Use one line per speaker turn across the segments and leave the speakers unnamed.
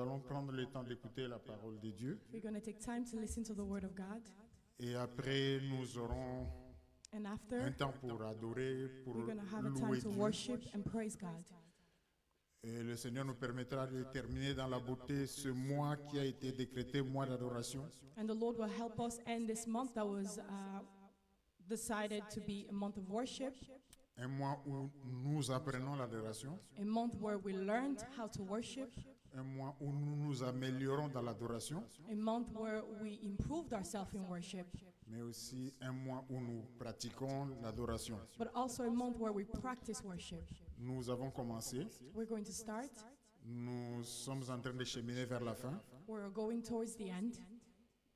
allons prendre le temps d'écouter la parole de Dieu.
We're going to take time to listen to the Word of God.
Et après, nous aurons
And after,
un temps pour adorer, pour
we're going to have a time
louer
to
Dieu.
worship and praise God.
Et le Seigneur nous permettra de terminer dans la beauté ce mois qui a été décrété mois d'adoration.
And the Lord will help us end this month that was decided to be a month of worship,
Un mois où nous apprenons l'adoration.
a month where we learned how to worship,
Un mois où nous nous améliorons dans l'adoration.
a month where we improved ourselves in worship,
Mais aussi un mois où nous pratiquons l'adoration.
but also a month where we practice worship.
Nous avons commencé.
We're going to start.
Nous sommes en train de cheminer vers la fin.
We're going towards the end,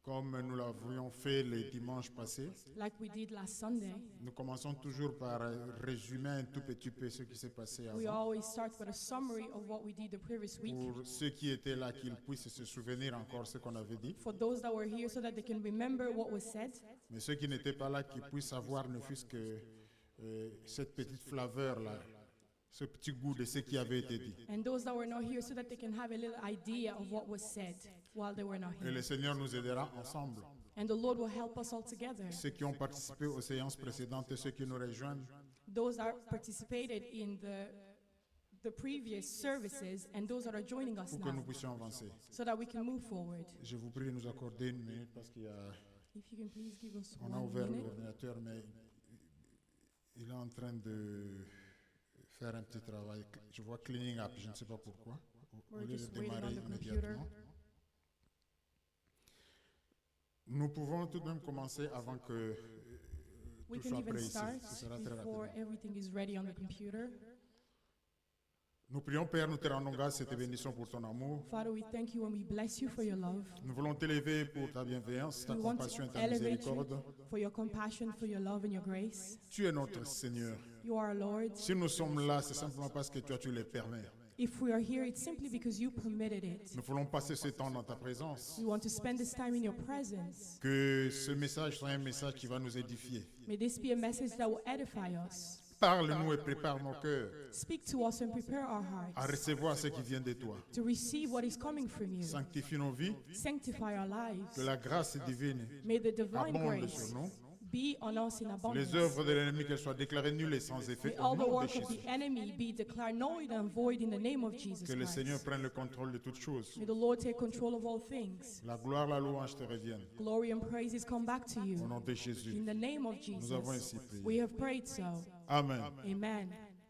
Comme nous l'avions fait le dimanche passé.
like we did last Sunday.
Nous commençons toujours par résumer un tout petit peu ce qui s'est passé
We
avant.
always start with a summary of what we did the previous week.
Pour ceux qui étaient là, qu'ils puissent se souvenir encore ce qu'on avait dit.
For those that were here so that they can remember what was said.
Mais ceux qui n'étaient pas là, qu'ils puissent avoir ne fût-ce que cette petite flaveur-là, ce petit goût de ce qui avait été dit.
And those that were not here so that they can have a little idea of what was said while they were not
Et
here.
le Seigneur nous aidera ensemble.
And the Lord will help us all together.
Ceux qui ont participé aux séances précédentes et ceux qui nous rejoignent,
Those that participated in the previous services and those that are joining us
pour que nous
now
puissions avancer.
so that we can move forward.
Je vous prie de nous accorder une minute parce qu'on
If you can please give us
a
1
ouvert
minute.
l'ordinateur, mais il est en train de faire un petit travail. Je vois cleaning up, je ne sais pas pourquoi. Au
We're
lieu de
just waiting
démarrer
on the computer.
immédiatement. Nous pouvons tout de même commencer avant que
We
tout
can
soit
even
prêt ici.
start
Ce sera très
before
rapide.
everything is ready on the computer.
Nous prions, Père, nous te rendons grâce, cette bénédiction pour ton amour.
Father, we thank you and we bless you for your love.
Nous voulons t'élever pour ta bienveillance, ta
We want
compassion et
to
ta
elevate you
miséricorde.
for your compassion, for your love and your grace.
Tu es notre Seigneur.
You are our Lord.
Si nous sommes là, c'est simplement parce que toi, tu le permets.
If we are here, it's simply because you permitted it.
Nous voulons passer ce temps dans ta présence.
We want to spend this time in your presence.
Que ce message soit un message qui va nous édifier.
May this be a message that will edify us.
Parle-nous et prépare nos cœurs
Speak to us and prepare our
à
hearts
recevoir ce qui vient de toi.
to receive what is coming from you.
Sanctifie nos vies,
Sanctify our lives.
que la grâce divine
May the divine
abonde
grace
sur nous.
be on us in abundance.
Les œuvres de l'ennemi, qu'elles soient déclarées nulles et sans effet
May
au
all the
nom de
work of
Jésus.
the enemy be declared null and void in the name of Jesus
Que le Seigneur
Christ.
prenne le contrôle de toutes choses.
May the Lord take control of all things.
La gloire, la louange te reviennent.
Glory and praises come back to
Au
you.
nom de Jésus.
In the name of
Nous avons
Jesus,
ainsi prié.
we have prayed so.
Amen.
Amen.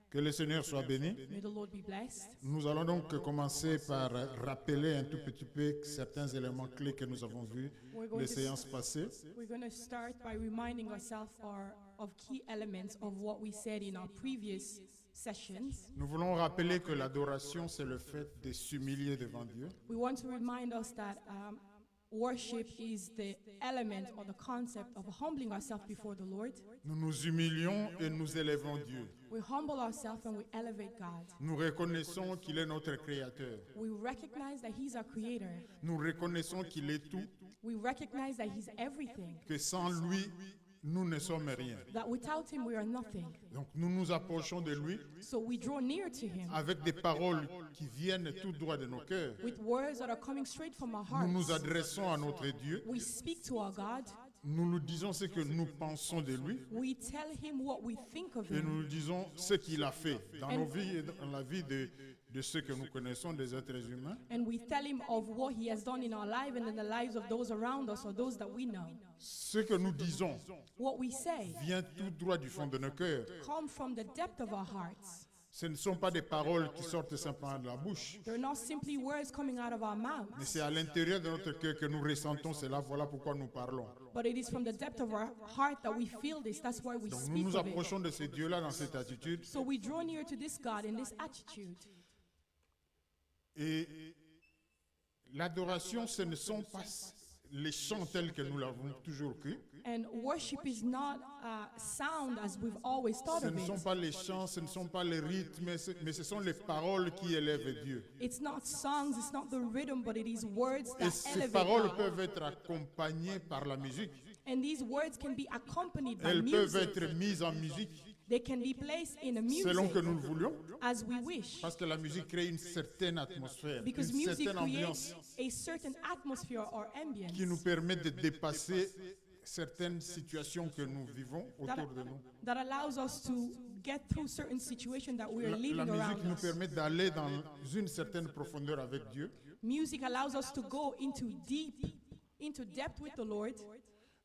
Que le Seigneur soit béni.
May the Lord be blessed.
Nous allons donc commencer par rappeler un tout petit peu certains éléments clés que nous avons vus
We're going
les
to
séances passées.
We're going to start by reminding ourselves of key elements of what we said in our previous sessions.
Nous voulons rappeler que l'adoration, c'est le fait de s'humilier devant Dieu.
We want to remind us that worship is the element or the concept of humbling ourselves before the Lord.
Nous nous humilions et nous élevons Dieu.
We humble ourselves and we elevate God.
Nous reconnaissons qu'il est notre Créateur.
We recognize that He's our creator.
Nous reconnaissons qu'il est tout,
We recognize that He's everything.
que sans lui, nous ne sommes rien.
That without Him we are nothing.
Donc nous nous approchons de lui
So we draw near to Him
avec des paroles qui viennent tout droit de nos cœurs.
with words that are coming straight from our
Nous nous
hearts.
adressons à notre Dieu.
We speak to our God.
Nous nous disons ce que nous pensons de lui.
We tell Him what we think of
Et
Him.
nous disons ce qu'il a fait dans nos vies et dans la vie de ceux que nous connaissons, des êtres humains.
And we tell Him of what He has done in our life and in the lives of those around us or those that we know.
Ce que nous disons
What we say
vient tout droit du fond de nos cœurs.
come from the depth of our hearts.
Ce ne sont pas des paroles qui sortent simplement de la bouche,
They're not simply words coming out of our
mais
mouths,
c'est à l'intérieur de notre cœur que nous ressentons cela. Voilà pourquoi nous parlons.
but it is from the depth of our heart that we feel this. That's why we
Donc nous
speak
nous
of it.
approchons de ce Dieu-là dans cette attitude.
So we draw near to this God in this attitude.
Et l'adoration, ce ne sont pas les chants tels que nous l'avons toujours cru.
And worship is not sound as we've always thought
Ce
of
ne sont
it.
pas les chants, ce ne sont pas les rythmes, mais ce sont les paroles qui élèvent Dieu.
It's not songs, it's not the rhythm, but it is words
Et
that
ces
elevate
paroles
God.
peuvent être accompagnées par la musique.
And these words can be accompanied by
Elles peuvent
music.
être mises en musique.
They can be placed in a
selon
music
que nous le voulions,
as we wish.
parce que la musique crée une certaine atmosphère,
Because
une
music
certaine
creates
ambiance
a certain atmosphere or ambience
qui nous permet de dépasser certaines situations que nous vivons autour de nous.
that allows us to get through certain situations that we are
La
living
musique
around
nous
us.
permet d'aller dans une certaine profondeur avec Dieu.
Music allows us to go into depth with the Lord.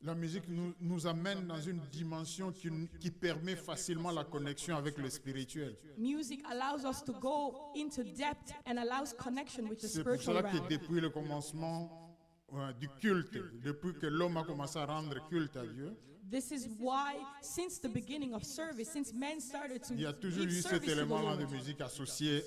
La musique nous amène dans une dimension qui permet facilement la connexion avec le spirituel.
Music allows us to go into depth and allows connection with the
C'est pour
spiritual
cela que
realm.
depuis le commencement du culte, depuis que l'homme a commencé à rendre culte à Dieu,
This is why, since the beginning of service, since men started to
il y a toujours
give
eu cet
service to the
élément-là de
Lord,
musique associé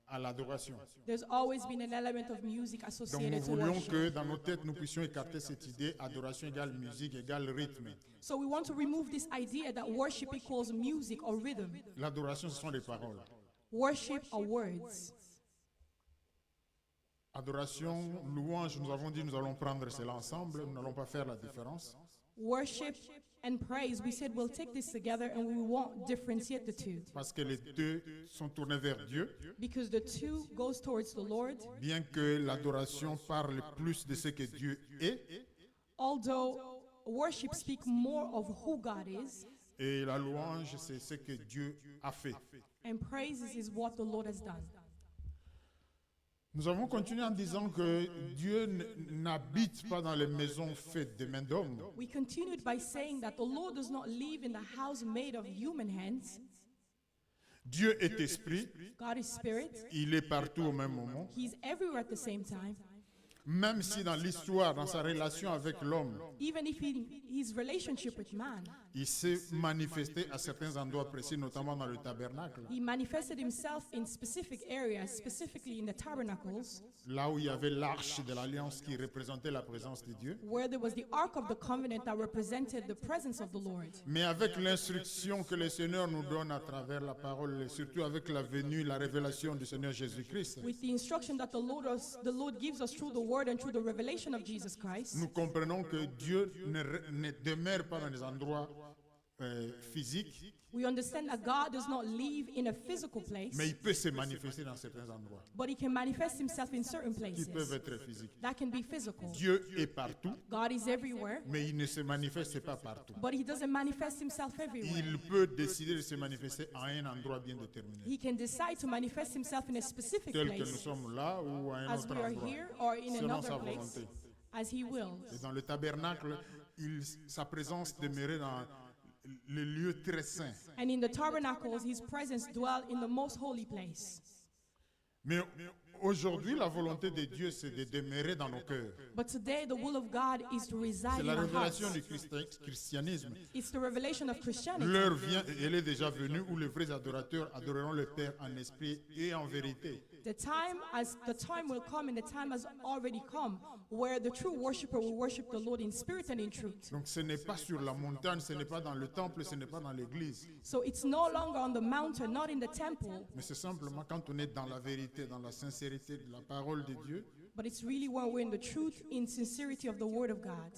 à l'adoration.
there's always been an element of music
Donc nous
associated to
voulions
worship.
que dans nos têtes, nous puissions écarter cette idée, adoration égale musique égale rythme.
So we want to remove this idea that worship equals music or rhythm.
L'adoration, ce sont les paroles.
Worship are words.
Adoration, louange, nous avons dit nous allons prendre cela ensemble, nous n'allons pas faire la différence.
Worship and praise, we said we'll take this together and we won't differentiate the two.
Parce que les deux sont tournés vers Dieu,
Because the two goes towards the Lord.
bien que l'adoration parle plus de ce que Dieu est,
Although worship speak more of who God is,
et la louange, c'est ce que Dieu a fait.
and praises is what the Lord has done.
Nous avons continué en disant que Dieu n'habite pas dans les maisons faites de mains d'hommes.
We continued by saying that the Lord does not live in the house made of human hands.
Dieu est esprit,
God is spirit.
il est partout au même moment.
He's everywhere at the same time.
Même si dans l'histoire, dans sa relation avec l'homme,
Even if in his relationship with man,
il s'est manifesté à certains endroits précis, notamment dans le tabernacle,
he manifested himself in specific areas, specifically in the tabernacles,
là où il y avait l'arche de l'alliance qui représentait la présence de Dieu.
where there was the Ark of the Covenant that represented the presence of the Lord.
Mais avec l'instruction que le Seigneur nous donne à travers la parole, et surtout avec la venue, la révélation du Seigneur Jésus-Christ,
With the instruction that the Lord gives us through the Word and through the revelation of Jesus Christ,
nous comprenons que Dieu ne demeure pas dans les endroits physiques,
we understand that God does not live in a physical place,
mais il peut se manifester dans certains endroits
but he can manifest himself in certain
qui peuvent
places
être physiques.
that can be physical.
Dieu est partout,
God is everywhere,
mais il ne se manifeste pas partout.
but he doesn't manifest himself everywhere.
Il peut décider de se manifester à un endroit bien déterminé,
He can decide to manifest himself in a specific
tel que nous
place,
sommes là ou à un
as
autre
we are
endroit,
here or in
selon
another
sa
place,
volonté.
as he wills.
Et dans le tabernacle, sa présence demeurait dans le lieu très saint.
And in the tabernacles, his presence dwelt in the most holy place.
Mais aujourd'hui, la volonté de Dieu, c'est de demeurer dans nos cœurs.
But today, the will of God is to reside
C'est
in
la
our hearts.
révélation du christianisme.
It's the revelation of Christianity.
L'heure vient et elle est déjà venue où les vrais adorateurs adoreront le Père en esprit et en vérité.
The time will come, and the time has already come, where the true worshiper will worship the Lord in spirit and in truth.
Donc ce n'est pas sur la montagne, ce n'est pas dans le temple, ce n'est pas dans l'église.
So it's no longer on the mountain, not in the temple,
Mais c'est simplement quand on est dans la vérité, dans la sincérité de la parole de Dieu,
but it's really when we're in the truth, in sincerity of the Word of God.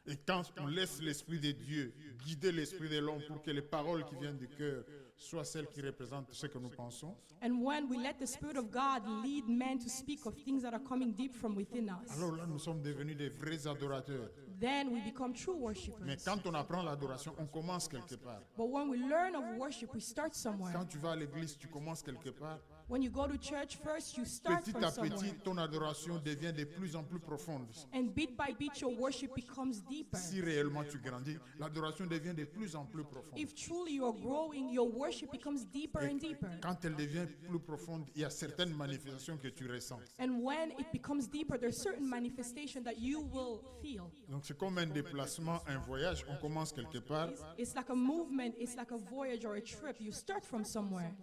et quand on laisse l'Esprit de Dieu guider l'Esprit de l'homme pour que les paroles qui viennent du cœur soient celles qui représentent ce que nous pensons,
And when we let the Spirit of God lead men to speak of things that are coming deep from within us,
alors là nous sommes devenus des vrais adorateurs.
then we become true
Mais
worshipers.
quand on apprend l'adoration, on commence quelque part.
But when we learn of worship, we start somewhere.
Quand tu vas à l'église, tu commences quelque part.
When you go to church first, you start
Petit
from
à
somewhere.
petit, ton adoration devient de plus en plus profonde.
And bit by bit, your worship becomes deeper.
Si réellement tu grandis, l'adoration devient de plus en plus profonde.
If truly you're growing, your worship becomes deeper and deeper.
Quand elle devient plus profonde, il y a certaines manifestations que tu ressens.
And when it becomes deeper, there's certain manifestation that you will feel.
Donc c'est comme un déplacement, un voyage. On commence quelque part
It's like a movement, it's like a voyage or a trip. You start from somewhere,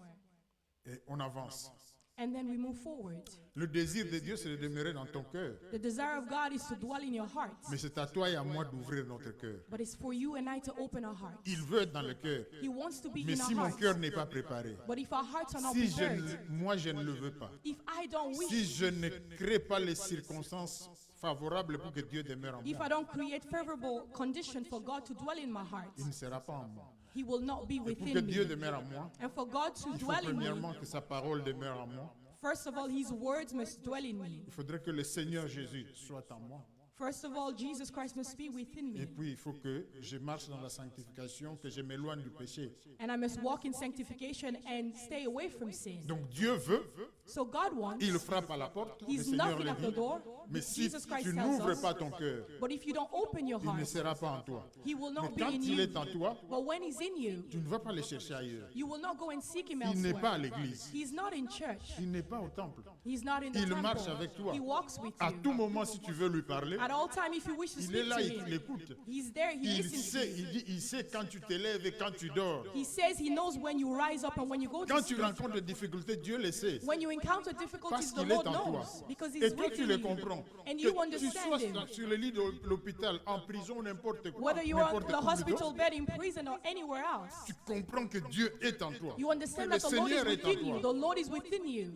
et on avance.
and then we move forward.
Le désir de Dieu, c'est de demeurer dans ton cœur.
The desire of God is to dwell in your heart,
Mais c'est à toi et à moi d'ouvrir notre cœur.
but it's for you and I to open our hearts.
Il veut être dans le cœur.
He wants to be
Mais
in our
si mon
hearts.
cœur n'est pas préparé,
But if our hearts are not
si
prepared,
moi je ne le veux pas,
if I don't
si
wish,
je ne crée pas les circonstances favorables pour que Dieu demeure en
if
moi,
I don't create favorable conditions for God to dwell in my heart,
il ne sera pas en moi.
He will not be
Et pour que
within
Dieu
me.
demeure en moi,
And for God to
il faut
dwell in me,
premièrement que sa parole demeure en moi.
first of all, His words must dwell in me.
Il faudrait que le Seigneur Jésus soit en moi.
First of all, Jesus Christ must be within
Et
me.
puis, il faut que je marche dans la sanctification, que je m'éloigne du péché.
And I must walk in sanctification and stay away from sin.
Donc, Dieu veut,
So God wants,
il frappe à la porte, le
He's
Seigneur
knocking
le
at the
dit.
door.
Mais si
Jesus Christ
tu
tells
n'ouvres
us,
pas ton cœur,
but if you don't open your
il ne
heart,
sera pas en toi.
He will
Mais
not be
quand
in
il
you.
est en toi,
But when He's in you,
tu ne vas pas le chercher ailleurs.
you will not go and seek Him
Il n'est pas à
elsewhere.
l'église.
He's not in church.
Il n'est pas au temple.
He's not in the
Il marche
temple.
avec toi.
He walks with
À tout
you.
moment, si tu veux lui parler,
At all time, if you wish to
il est
speak
là,
to
il
Him,
l'écoute.
He's there. He
Il
listens to
sait,
you.
il sait quand tu te lèves et quand tu dors.
He says He knows when you rise up and when you go to
Quand tu
sleep.
rencontres des difficultés, Dieu le sait.
When you encounter
Parce
difficulties, the
qu'il est
Lord
en toi.
knows because
Et
He's
toi, tu
within
le
you.
comprends.
And
Que
you
tu
understand
sois
Him.
sur le lit de l'hôpital, en prison, n'importe quoi,
Whether you are
n'importe
at the
où,
hospital bed, in prison, or anywhere else,
tu comprends que Dieu est en toi.
you
Que
understand
le
that the Lord is
Seigneur est en
within you. The
toi.
Lord is within you.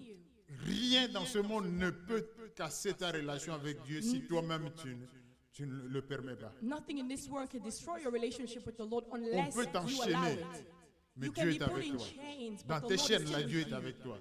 Rien dans ce monde ne peut casser ta relation avec Dieu si toi-même tu ne le permets pas.
Nothing in this world can destroy your relationship with the Lord
On
unless
peut
you allow
t'enchaîner,
it.
mais
You can
Dieu
be
est
put
avec
in
toi.
chains,
Dans
but the
tes
Lord
chaînes,
is
là,
still
Dieu
with
est
you.
avec toi.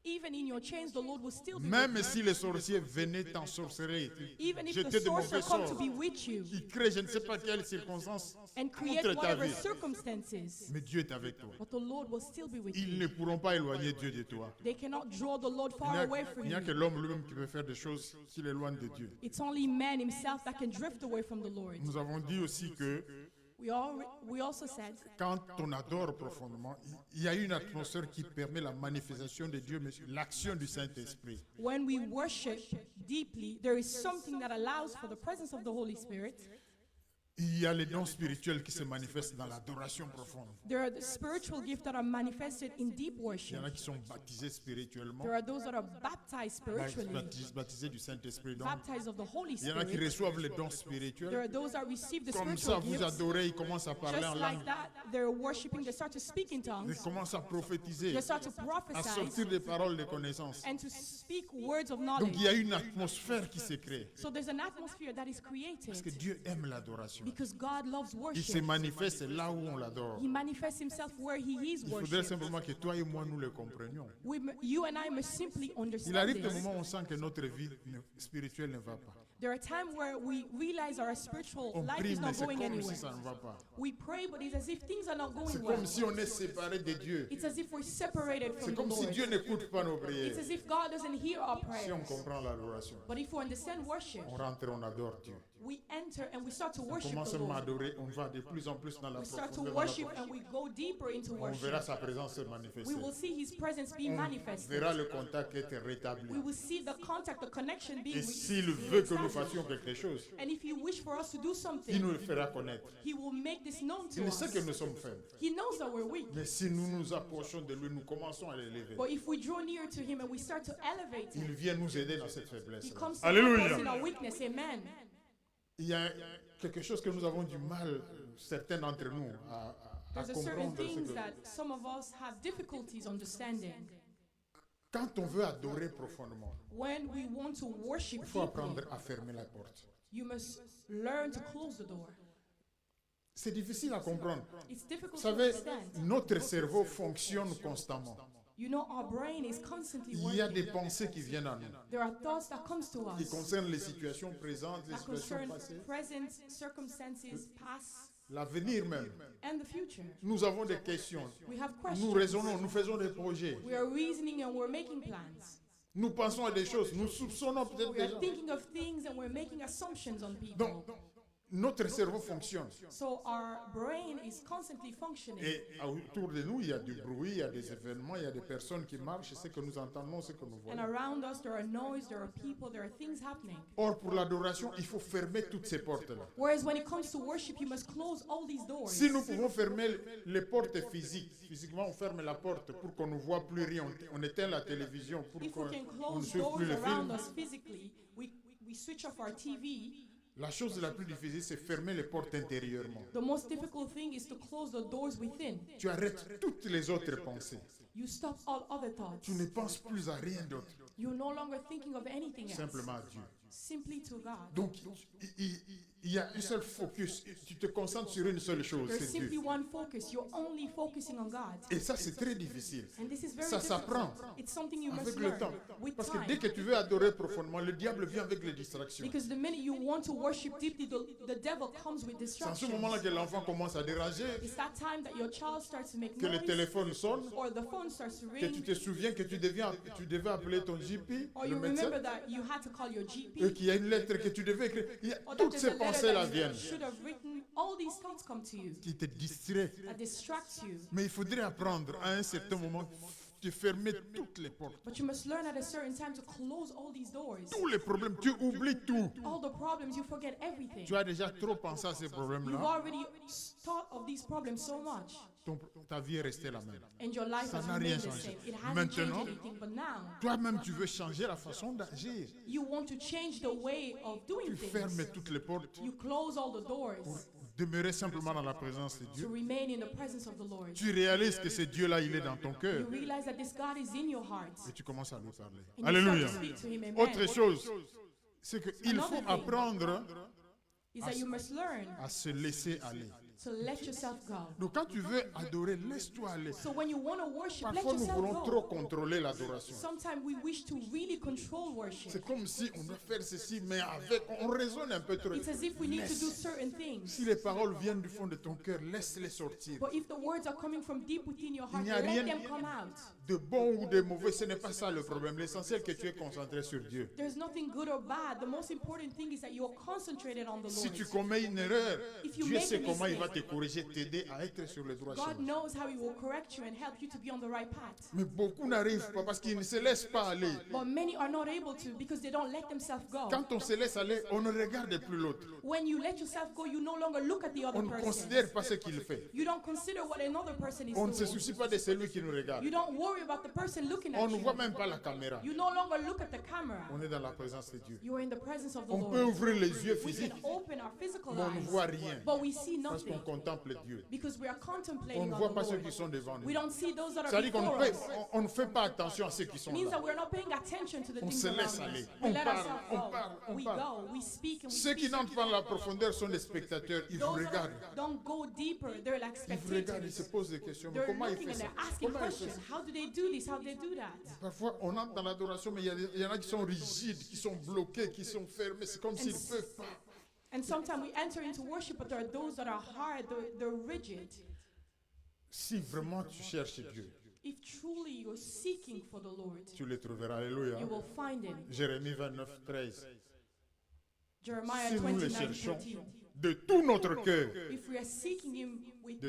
Even in your chains, the Lord will still be
Même
with
si les sorciers venaient t'ensorceler,
you. Even if the
jeter de mauvais
sorcerer come to
sorts,
be with you
ils créent je ne sais pas quelles circonstances
and create
contre ta
whatever
vie.
circumstances,
Mais Dieu est avec toi.
but the Lord will still be with
Ils
you.
ne pourront pas éloigner Dieu de toi.
They cannot draw the Lord
Il
far
n'y a,
away from
il n'y a
you.
que l'homme lui-même qui peut faire des choses s'il éloigne de Dieu.
It's only man himself that can drift away from the Lord.
Nous avons dit aussi que
We also said
quand on adore profondément, il y a une atmosphère qui permet la manifestation de Dieu, mais l'action du Saint-Esprit.
when we worship deeply, there is something that allows for the presence of the Holy Spirit.
Il y a les dons spirituels qui se manifestent dans l'adoration profonde.
There are the spiritual gifts that are manifested in deep
Il y
worship.
en a qui sont baptisés spirituellement,
There are those that are baptized spiritually,
baptisés du Saint-Esprit. Donc,
baptized of the Holy
il y en a qui
Spirit.
reçoivent les dons
There
spirituels.
are those that receive the
Comme ça,
spiritual
vous
gifts.
adorez, ils commencent à parler en
Just
langue.
like that, they're worshiping, they start to speak in
Ils
tongues,
commencent à prophétiser,
they start to
à
prophesy,
sortir des paroles de connaissance.
and to speak words of
Donc
knowledge.
il y a une atmosphère qui se crée.
So there's an atmosphere that is
Parce que
created
Dieu aime l'adoration.
because God loves
Il se
worship.
manifeste là où on l'adore.
He manifests himself where he is
Il faudrait
worshipped.
simplement que toi et moi nous le comprenions.
You and I must simply
Il
understand
arrive des
this.
moments où on sent que notre vie spirituelle ne va pas.
There are times where we realize our spiritual
On
life
prie,
is
mais
not
c'est
going
comme
anywhere.
si ça ne va pas.
We pray, but it's as if things are not
C'est
going well.
comme si on est séparé de Dieu.
It's as if we're separated
C'est
from the
comme si
Lord.
Dieu n'écoute pas nos
It's
prières.
as if God doesn't hear our
Si on
prayers.
comprend l'adoration,
But if we understand worship,
on rentre, on adore Dieu.
we enter and we start to
On
worship
commence
the
à
Lord.
m'adorer, on va de plus en plus dans la
We start to
profondeur.
worship and we go deeper into
On verra
worship.
sa présence se
We
manifester.
will see His presence be
On
manifested.
verra le contact être rétabli.
We will see the contact, the connection being
Et s'il veut que nous fassions quelque chose,
And if He wish for us to do
il
something,
nous le fera connaître.
He will make this known to
Il
us.
sait que nous sommes faibles.
He knows that we're weak.
Mais si nous nous approchons de lui, nous commençons à l'élever.
But if we draw near to Him and we start to elevate
Il
Him,
vient nous aider dans cette faiblesse.
He comes to help
Alléluia.
us in our weakness. Amen.
Il y a quelque chose que nous avons du mal, certains d'entre nous, à
There's a certain
comprendre. Ce
things
que-
that some of us have difficulties understanding.
Quand on veut adorer profondément,
When we want to worship
il faut
deeply,
apprendre à fermer la porte.
you must learn to close the door.
C'est difficile à comprendre.
It's
Vous
difficult to
savez,
understand.
notre cerveau fonctionne constamment.
You know, our brain is constantly
Il y a des
working.
pensées qui viennent à nous,
There are thoughts that comes to
qui
us
concernent les situations présentes, les
that
situations
concern
passées,
present circumstances, past,
l'avenir même.
and the future.
Nous avons des questions.
We have
Nous
questions.
raisonnons, nous faisons des projets.
We are reasoning and we're making plans.
Nous pensons à des choses. Nous soupçonnons peut-être
We
des
are
gens.
thinking of things and we're making assumptions on people.
Donc, notre cerveau fonctionne.
So our brain is constantly functioning.
Et autour de nous, il y a du bruit, il y a des événements, il y a des personnes qui marchent, ce que nous entendons, ce que nous
And
voyons.
around us, there are noise, there are people, there are things happening.
Or, pour l'adoration, il faut fermer toutes ces portes-là.
Whereas when it comes to worship, you must close all these doors.
Si nous pouvons fermer les portes physiques, physiquement on ferme la porte pour qu'on ne voit plus rien, on éteint la télévision pour
If
qu'on
we can
on ne
close
suive
doors
plus le
around
film.
us physically, we switch off our TV.
La chose la plus difficile, c'est fermer les portes intérieurement.
The most difficult thing is to close the doors within.
Tu arrêtes toutes les autres pensées.
You stop all other thoughts.
Tu ne penses plus à rien d'autre.
You're no longer thinking of anything else.
simplement à Dieu.
Simply to God.
Donc, il y a un seul focus. Tu te concentres sur une seule chose,
There's
c'est
simply
Dieu.
one focus. You're only focusing on God.
Et ça, c'est très difficile.
And this is very
Ça
difficult.
s'apprend
It's something you
avec
must
le
learn
temps.
with
Parce que dès
time.
que tu veux adorer profondément, le diable vient avec les distractions.
Because the minute you want to worship deeply, the devil comes with
C'est en ce
distractions.
moment-là que l'enfant commence à déranger,
It's that time that your child starts to make
que le
noise,
téléphone sonne,
or the phone starts to
que tu
ring,
te souviens que tu devais appeler ton GP,
or
le
you
médecin,
remember that you had to call your
et
GP,
qu'il y a une lettre que tu devais écrire.
or that
Toutes
there's a
ces
letter
pensées-là
that you
viennent,
should have written. All these thoughts come to you
qui te distraient.
that distracts you.
Mais il faudrait apprendre à un certain moment de fermer toutes les portes.
But you must learn at a certain time to close all these doors.
Tous les problèmes, tu oublies tout.
All the problems, you forget everything.
Tu as déjà trop pensé à ces
You've
problèmes-là.
already thought of these problems so much,
Ta vie est restée la même.
and your life
Ça
has
n'a rien
remained the
changé.
same. It hasn't
Maintenant,
changed anything. But now,
toi-même, tu veux changer la façon d'agir.
you want to change the way of doing
Tu fermes
things.
toutes les portes
You close all the doors
pour demeurer simplement dans la présence de
to
Dieu.
remain in the presence of the Lord.
Tu réalises que ce Dieu-là, il est dans ton
You
cœur.
realize that this God is in your heart.
Et tu commences à lui parler.
And you
Alléluia.
start to speak to him. Amen.
Autre chose, c'est qu'il
Another
faut
thing.
apprendre
Is that you must learn
à se laisser aller.
to let yourself go.
Donc quand tu veux adorer, laisse-toi aller.
So when you want to worship, let
Parfois, nous
yourself
voulons trop
go.
contrôler l'adoration.
Sometimes we wish to really control worship.
C'est comme si on doit faire ceci, mais on raisonne un peu trop.
It's as if we need to do
Laisse.
certain things.
Si les paroles viennent du fond de ton cœur, laisse-les sortir.
But if the words are coming from deep within your heart,
Il n'y a
let
rien-
them come out.
De bon ou de mauvais, ce n'est pas ça le problème. L'essentiel, c'est que tu es concentré sur Dieu.
There's nothing good or bad. The most important thing is that you're concentrated on the
Si
Lord.
tu commets une erreur,
If you
Dieu
make
sait
a
comment il va te
mistake,
corriger, t'aider à être sur le droit
God
chemin.
knows how He will correct you and help you to be on the right path.
Mais beaucoup n'arrivent pas parce qu'ils ne se laissent pas aller.
But many are not able to because they don't let themselves go.
Quand on se laisse aller, on ne regarde plus l'autre.
When you let yourself go, you no longer look at the other
On ne
person.
considère pas ce qu'il fait.
You don't consider what another person is
On ne se
doing.
soucie pas de celui qui nous regarde.
You don't worry about the person looking
On
at
ne
you.
voit même pas la caméra.
You no longer look at the camera.
On est dans la présence de Dieu.
You are in the presence of the
On peut
Lord.
ouvrir les yeux
We
physiques,
can open our physical
mais on ne
eyes,
voit rien
but we see
parce qu'on
nothing
contemple Dieu.
because we are
On
contemplating
ne
on
voit
the
pas ceux
Lord.
qui sont devant nous.
We don't see those that
Ça
are
veut dire qu'on
before
ne
us.
fait- on ne fait pas attention à ceux qui sont
It means
là.
that we're not paying attention to the
On
things
se
around
laisse
us.
aller.
We
On
let
parle,
ourselves
on
go.
parle, on
We
parle.
go, we speak, and we
Ceux qui
speak.
n'entrent pas dans la profondeur sont des spectateurs. Ils vous
Those that
regardent.
don't go deeper, they're like
Ils vous regardent, ils se
spectators.
posent des questions. Mais
They're
comment il
looking
fait
and
ça?
they're asking
Comment il fait
questions.
ça?
How do they do this? How do they do that?
Parfois, on entre dans l'adoration, mais il y en a qui sont rigides, qui sont bloqués, qui sont fermés. C'est comme s'ils ne peuvent pas.
And sometimes we enter into worship, but there are those that are hard, they're rigid.
Si vraiment tu cherches Dieu,
If truly you're seeking for the Lord,
tu le trouveras. Alléluia.
you will find Him.
Jérémie 29, 13.
Jeremiah
Si nous le
29,
cherchons
13.
de tout notre cœur,
If we are seeking Him with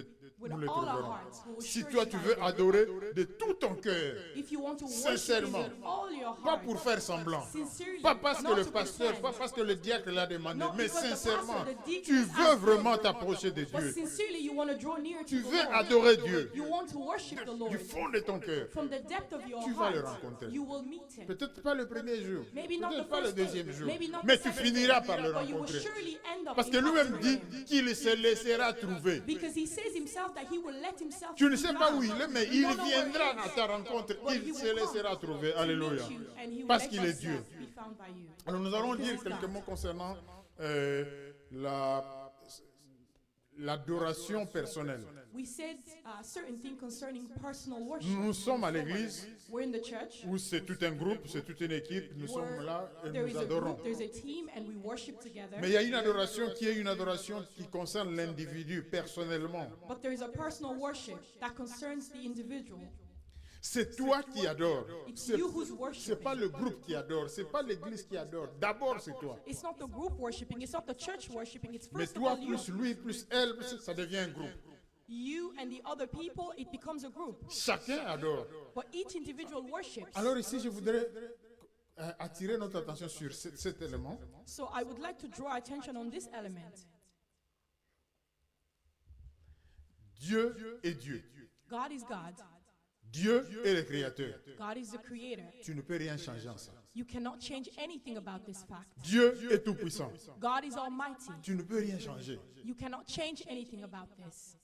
nous le
all our
trouverons.
hearts, we will
Si
surely
toi tu
find
veux
Him.
adorer de tout ton cœur,
If you want to worship Him
sincèrement,
with all your
pas
heart,
pour faire semblant,
sincerely,
pas parce que
not
le
to
pasteur,
pretend,
pas parce que le diacre l'a demandé,
not
mais
because the
sincèrement,
pastor, the deacon
tu
has
veux
asked
vraiment
you,
t'approcher de
but
Dieu.
sincerely you want to draw near to
Tu
the
veux
Lord.
adorer Dieu
You want to worship the
du
Lord.
fond de ton cœur.
From the depth of your
Tu vas le
heart,
rencontrer.
you will meet Him.
Peut-être pas le premier jour,
Maybe not the
peut-être pas le
first day,
deuxième jour,
maybe not
mais
the
tu
second
finiras
day,
par le
but you will
rencontrer.
surely end up
Parce que lui-même
encountering
dit
Him.
qu'il se laissera trouver.
Because He says Himself that He will let Himself
Tu ne
be
sais pas
found.
où il est, mais
You
il
don't know where
viendra
he
à
is,
ta rencontre.
but He
Il
will
se laissera
come
trouver.
to
Alléluia.
meet you, and He will
Parce
let
qu'il est Dieu.
Himself be found by you.
Alors nous allons
This
dire
is
quelques
God.
mots concernant l'adoration personnelle.
We said certain thing concerning personal worship.
Nous sommes à l'église
We're in the church.
où c'est tout un groupe, c'est toute une équipe. Nous sommes là et
There is
nous
a
adorons.
group, there's a team, and we worship together.
Mais il y a une adoration qui est une adoration qui concerne l'individu personnellement.
But there is a personal worship that concerns the individual.
C'est toi qui adores.
It's
C'est
you who's
c'est pas
worshiping.
le groupe qui adore, c'est pas l'église qui adore. D'abord c'est toi.
It's not the group worshiping, it's not the church worshiping, it's
Mais
first of
toi
all you.
plus lui plus elle, ça devient un groupe.
You and the other people, it becomes a group.
Chacun adore.
But each individual worships.
Alors ici, je voudrais attirer notre attention sur cet élément.
So I would like to draw attention on this element.
Dieu est Dieu.
God is God.
Dieu est le créateur.
God is the creator.
Tu ne peux rien changer en ça.
You cannot change anything about this fact.
Dieu est tout puissant.
God is almighty.
Tu ne peux rien changer.
You cannot change anything about this.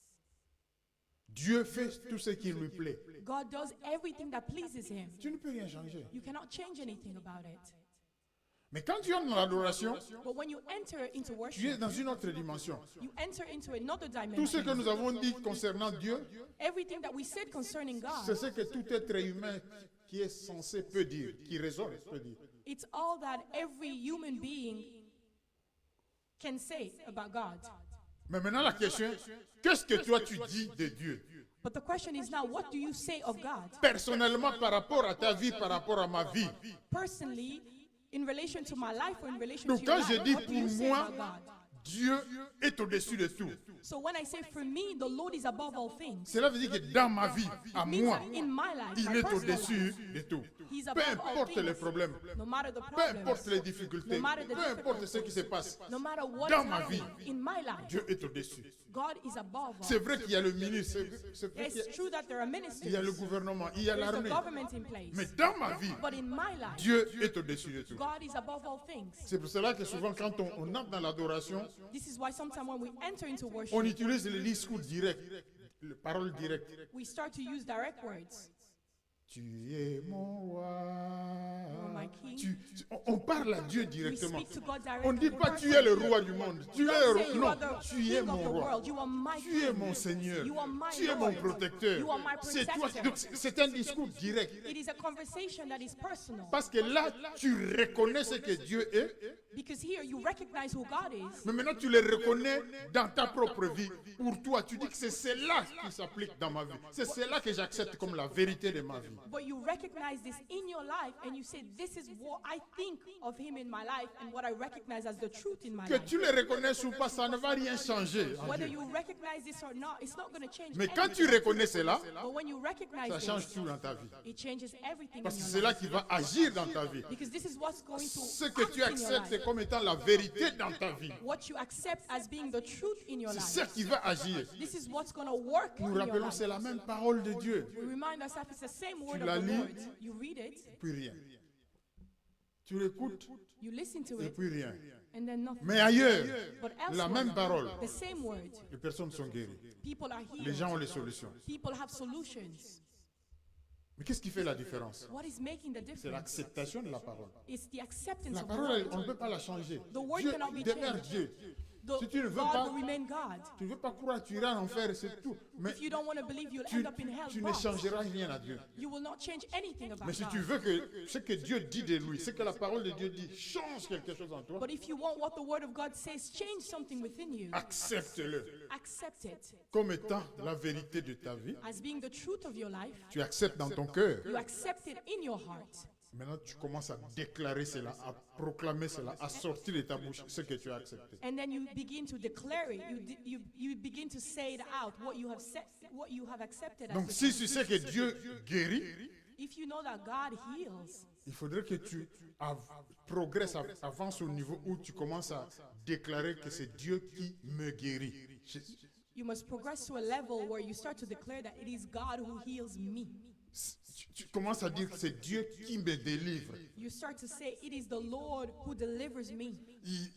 Dieu fait tout ce qui lui plaît.
God does everything that pleases him.
Tu ne peux rien changer.
You cannot change anything about it.
Mais quand tu es dans l'adoration,
But when you enter into
tu es
worship,
dans une autre dimension.
you enter into another
Tout ce que
dimension.
nous avons dit concernant Dieu,
Everything that we said concerning
c'est
God,
ce que tout être humain qui est censé peut dire, qui raisonne peut dire.
it's all that every human being can say about God.
Mais maintenant la question est, qu'est-ce que toi tu dis de Dieu?
But the question is now, what do you say of God?
Personnellement par rapport à ta vie, par rapport à ma vie.
Personally, in relation to my life or in relation
Donc
to your
quand je
life,
dis
what do you
pour
say
moi,
about God?
Dieu est au-dessus de tout.
So when I say for me, the Lord is above all things,
Cela veut dire que dans ma vie, à
means
moi,
that in my life,
il
my
est
personal
au-dessus
life,
de tout.
He's
Peu
above all
importe les
things.
problèmes,
No matter the
peu importe les
problems,
difficultés,
no matter the
peu importe ce qui se passe,
no matter what
dans
is
ma vie,
happening in my life,
Dieu est au-dessus.
God is above
C'est
all.
vrai qu'il y a le ministre, c'est vrai qu'il y
It's true that there are
a- il
ministries,
y a le gouvernement, il y a
there's a
l'armée.
government in place,
Mais dans ma vie,
but in my life,
Dieu est au-dessus de tout.
God is above all things.
C'est pour cela que souvent quand on entre dans l'adoration,
This is why sometimes when we enter into
on
worship,
utilise le discours direct, les paroles directes.
we start to use direct words.
Tu es mon roi.
my king.
On parle à Dieu
We
directement.
speak to God
On ne dit
directly.
pas tu es le roi du monde. Tu es
Don't
le
say you
non,
are the
tu es
king of
mon
the
roi.
world. You are my
Tu es
king.
mon Seigneur.
You are my
Tu es mon
Lord.
protecteur.
You are my
C'est toi.
protector.
Donc c'est un discours direct.
It is a conversation that is personal.
Parce que là, tu reconnais ce que Dieu est,
Because here you recognize who God is.
mais maintenant tu le reconnais dans ta propre vie. Pour toi, tu dis que c'est cela qui s'applique dans ma vie. C'est cela que j'accepte comme la vérité de ma vie.
But you recognize this in your life and you say, this is what I think of him in my life and what I recognize as the truth in my
Que
life.
tu le reconnaisses ou pas, ça ne va rien changer en
Whether
Dieu.
you recognize this or not, it's not going to change
Mais quand
anything.
tu reconnais cela,
But when you recognize
ça change
this,
tout dans ta vie.
it changes everything
Parce
in
que
your
c'est là
life.
qui va agir dans ta vie.
Because this is what's going to
Ce que
act
tu
in your
acceptes
life.
comme étant la vérité dans ta vie,
What you accept as being the truth in your
c'est
life.
ça qui va agir.
This is what's going to work
Nous
in your
rappelons,
life.
c'est la même parole de Dieu.
We remind ourselves it's the same word
la
of the
lis.
Lord. You read it,
Puis rien. Tu l'écoutes
you listen to
et
it,
puis rien.
and then nothing.
Mais ailleurs,
But
la même
elsewhere,
parole,
the same word.
les personnes sont guéries.
People are
Les gens ont
healed.
les solutions.
People have solutions.
Mais qu'est-ce qui fait la différence?
What is making the
C'est
difference?
l'acceptation de la parole.
It's the acceptance
La
of the
parole,
word.
on ne peut pas la changer.
The word
Dieu
cannot be
demeure
changed.
Dieu.
The
Si tu ne veux
God
pas,
will remain God.
tu ne veux pas croire, tu iras en enfer, c'est tout. Mais
If you don't want to believe, you'll
tu,
end up in hell.
tu ne
But
changeras rien à Dieu.
you will not change anything about
Mais si
God.
tu veux que ce que Dieu dit de lui, ce que la parole de Dieu dit, change quelque chose en toi,
But if you want what the word of God says, change something within you.
accepte-le
Accept it
comme étant la vérité de ta vie.
as being the truth of your life.
Tu acceptes dans ton cœur.
You accept it in your heart.
Maintenant, tu commences à déclarer cela, à proclamer cela, à sortir de ta bouche ce que tu as accepté.
And then you begin to declare it. You begin to say it out, what you have said, what you have accepted as
Donc,
the
si
truth.
tu sais que Dieu guérit,
If you know that God heals,
il faudrait que tu progresses, avances au niveau où tu commences à déclarer que c'est Dieu qui me guérit.
you must progress to a level where you start to declare that it is God who heals me.
Tu commences à dire que c'est Dieu qui me délivre.
You start to say, it is the Lord who delivers me.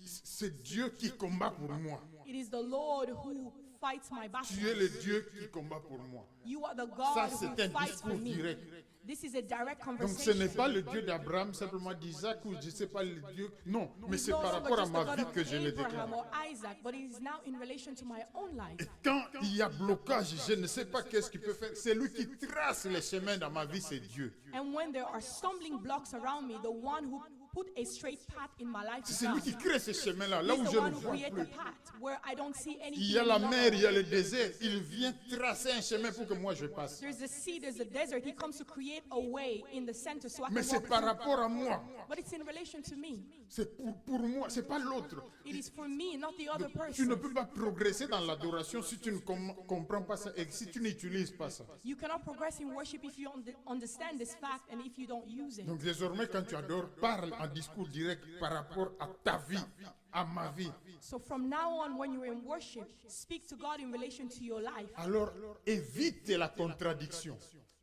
C'est Dieu qui combat pour moi.
It is the Lord who fights my
Tu es le
battles.
Dieu qui combat pour moi.
You are the
Ça,
God
c'est
who
un
fights for
discours
me.
direct.
This is a direct
Donc ce n'est
conversation.
pas le Dieu d'Abraham, simplement d'Isaac ou je ne sais pas le Dieu. Non, mais
It's
c'est
no
par
longer
rapport à
just the
ma
God
vie
of
que je le
Abraham
déclare.
or Isaac, but it is now in relation to my own life.
Et quand il y a blocage, je ne sais pas qu'est-ce qu'il peut faire. C'est lui qui trace les chemins dans ma vie, c'est Dieu.
And when there are stumbling blocks around me, the one who put a straight path in my life is
C'est lui
God.
qui crée ces chemins-là, là
He's
où
the
je ne
one who
vois
created the
plus.
path where I don't see anything.
Il y a la
any
mer,
longer.
il y a le désert. Il vient tracer un chemin pour que moi je passe.
There's the sea, there's the desert. He comes to create a way in the center so I
Mais
can
c'est
walk
par
through.
rapport à moi.
But it's in relation to me.
C'est pour moi, c'est pas l'autre.
It is for me, not the other
Tu ne
person.
peux pas progresser dans l'adoration si tu ne comprends pas ça et si tu n'utilises pas ça.
You cannot progress in worship if you don't understand this fact and if you don't use it.
Donc désormais, quand tu adores, parle en discours direct par rapport à ta vie, à ma vie.
So from now on, when you're in worship, speak to God in relation to your life
Alors évite la contradiction.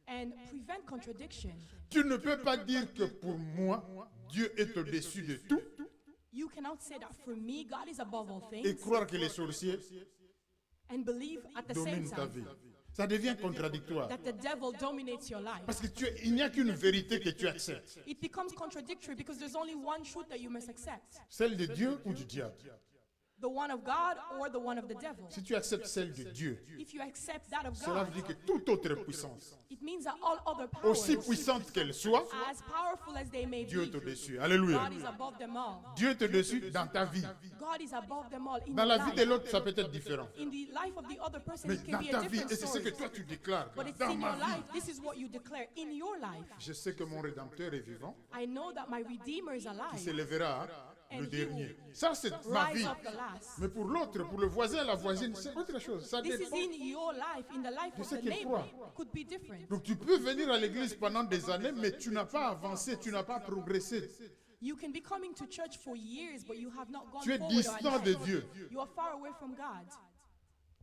and prevent contradiction.
Tu ne peux pas dire que pour moi, Dieu est au-dessus de tout
You cannot say that for me, God is above all
et
things
croire que les sorciers
and believe at the same
dominent ta
time
vie. ça devient contradictoire.
that the devil dominates your life.
Parce que il n'y a qu'une vérité que tu acceptes.
It becomes contradictory because there's only one truth that you must accept.
Celle de Dieu ou du diable.
The one of God or the one of the devil.
Si tu acceptes celle de Dieu,
If you accept that of
cela
God,
veut dire que toute autre puissance,
it means that all other powers,
aussi puissante qu'elle soit,
as powerful as they may
Dieu est
be,
au-dessus. Alléluia.
God is above them all.
Dieu est au-dessus dans ta vie.
God is above them all. In
Dans
your
la vie
life.
de l'autre, ça peut être différent.
In the life of the other person,
Mais
it can
dans
be a
ta vie,
different
et c'est ce que
story.
toi tu déclares,
But it's
dans
in
ma
your
vie,
life. This is what you declare in your life.
je sais que mon Rédempteur est vivant,
I know that my Redeemer is
qui
alive.
s'élèvera le
And he
dernier.
will
Ça, c'est ma
Rise
vie.
up the last.
Mais pour l'autre, pour le voisin, la voisine, c'est autre chose. Ça
This is
dépend.
in your life, in the life
de
of
ce
the
qu'il
neighbor.
croit.
Could be different.
Donc tu peux venir à l'église pendant des années, mais tu n'as pas avancé, tu n'as pas progressé.
You can be coming to church for years, but you have not gone
Tu es
forward or
distant de
advanced.
Dieu.
You are far away from God.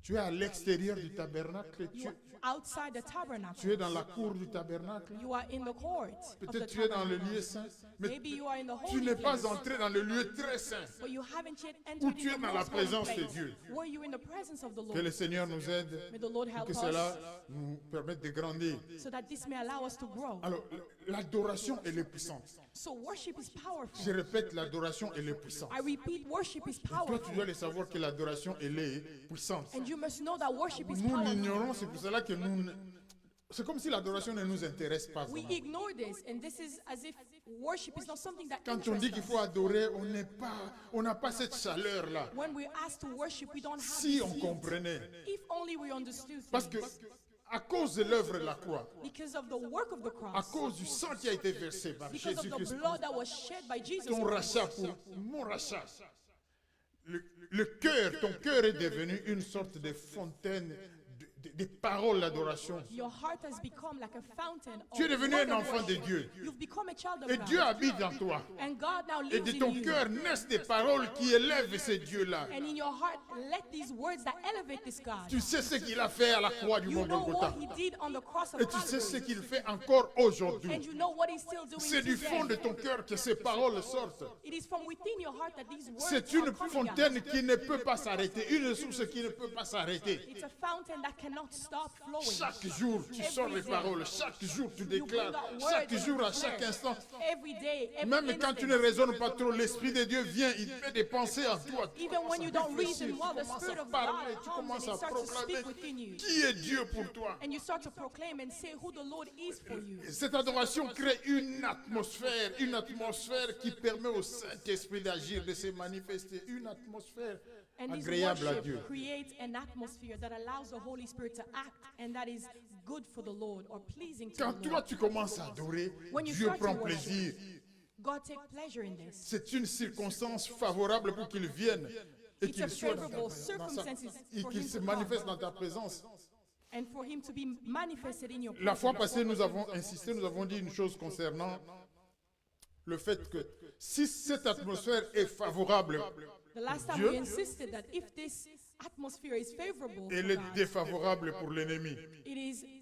Tu es à l'extérieur du tabernacle,
You are outside the tabernacle.
tu es dans la cour du tabernacle.
You are in the court of the
Peut-être tu es dans le
tabernacle.
lieu saint, mais
Maybe you are in the
tu
holy
n'es pas
place,
entré dans le lieu très saint.
but you haven't yet
Où
entered
tu es
into
dans
the
la
most holy
présence de
place.
Dieu.
Were you in the presence of the
Que le
Lord?
Seigneur nous aide,
May the Lord
et
help
que
us
cela nous permette de grandir.
so that this may allow us to grow.
Alors, l'adoration, elle est puissante.
So worship is
Je
powerful.
répète, l'adoration, elle est puissante.
I repeat, worship is
Toi, tu
powerful.
dois le savoir que l'adoration, elle est puissante.
And you must know that worship is
Nous
powerful.
l'ignorons, c'est pour cela que nous... C'est comme si l'adoration ne nous intéresse pas
We
vraiment.
ignore this, and this is as if worship is not something that
Quand on dit qu'il
interests
faut
us.
adorer, on n'a pas cette chaleur-là.
When we're asked to worship, we don't have
Si
this
on
heat.
comprenait.
If only we understood
Parce que
things.
à cause de l'œuvre de la croix,
Because of the work of the
à
cross,
cause du sang qui a été versé par
because of the
Jésus-Christ,
blood that was shed by Jesus,
ton rachat pour mon rachat, le cœur, ton cœur est devenu une sorte de fontaine des paroles d'adoration.
your heart has become like a fountain of
Tu es devenu
word
un
of
enfant de
worship.
Dieu.
You've become a child of
Et
God.
Dieu habite en toi.
And God now
Et
lives
de
in
ton
you.
cœur naissent des paroles qui élèvent ce Dieu-là.
And in your heart, let these words that elevate this God.
Tu sais ce qu'il a fait à la croix du
You
Mont
know
Golgotha.
what he did on the cross of
Et tu sais ce
Calvary.
qu'il fait encore aujourd'hui.
And you know what he's still doing
C'est du fond de
today.
ton cœur que ces paroles sortent.
It is from within your heart that these words
C'est
are
une
coming
fontaine
out.
qui ne peut pas s'arrêter, une source qui ne peut pas s'arrêter.
It's a fountain that cannot stop flowing.
Chaque jour, tu sors les paroles. Chaque jour, tu déclares. Chaque jour, à chaque instant.
Every day, every
Même quand tu ne
instant.
raisonnes pas trop, l'Esprit de Dieu vient, il fait des pensées en toi. Tu
Even when you don't
réfléchis,
reason well,
tu
the
commences
Spirit
à
of
parler,
God
tu
comes and
commences
He
à
starts to
proclamer
speak within you.
qui est Dieu pour toi.
And you start to proclaim and say who the Lord is for you.
Cette adoration crée une atmosphère qui permet au Saint-Esprit d'agir, de se manifester, une atmosphère
And this
agréable à Dieu.
worship creates an atmosphere that allows the Holy Spirit to act, and that is good for the Lord or pleasing to
Quand
the
toi
Lord.
tu commences à adorer,
When you
Dieu
start to
prend
worship,
plaisir.
God takes pleasure in this.
C'est une circonstance favorable pour qu'il vienne et
It's
qu'il
a
soit
favorable circumstances
et
for
qu'il
him
se
to
manifeste
come
dans ta présence.
and for him to be manifested in your
La fois
presence.
passée, nous avons insisté, nous avons dit une chose concernant le fait que si cette atmosphère est favorable,
The last time
Dieu,
we insisted that if this atmosphere is favorable
elle
for
est
God,
défavorable pour l'ennemi.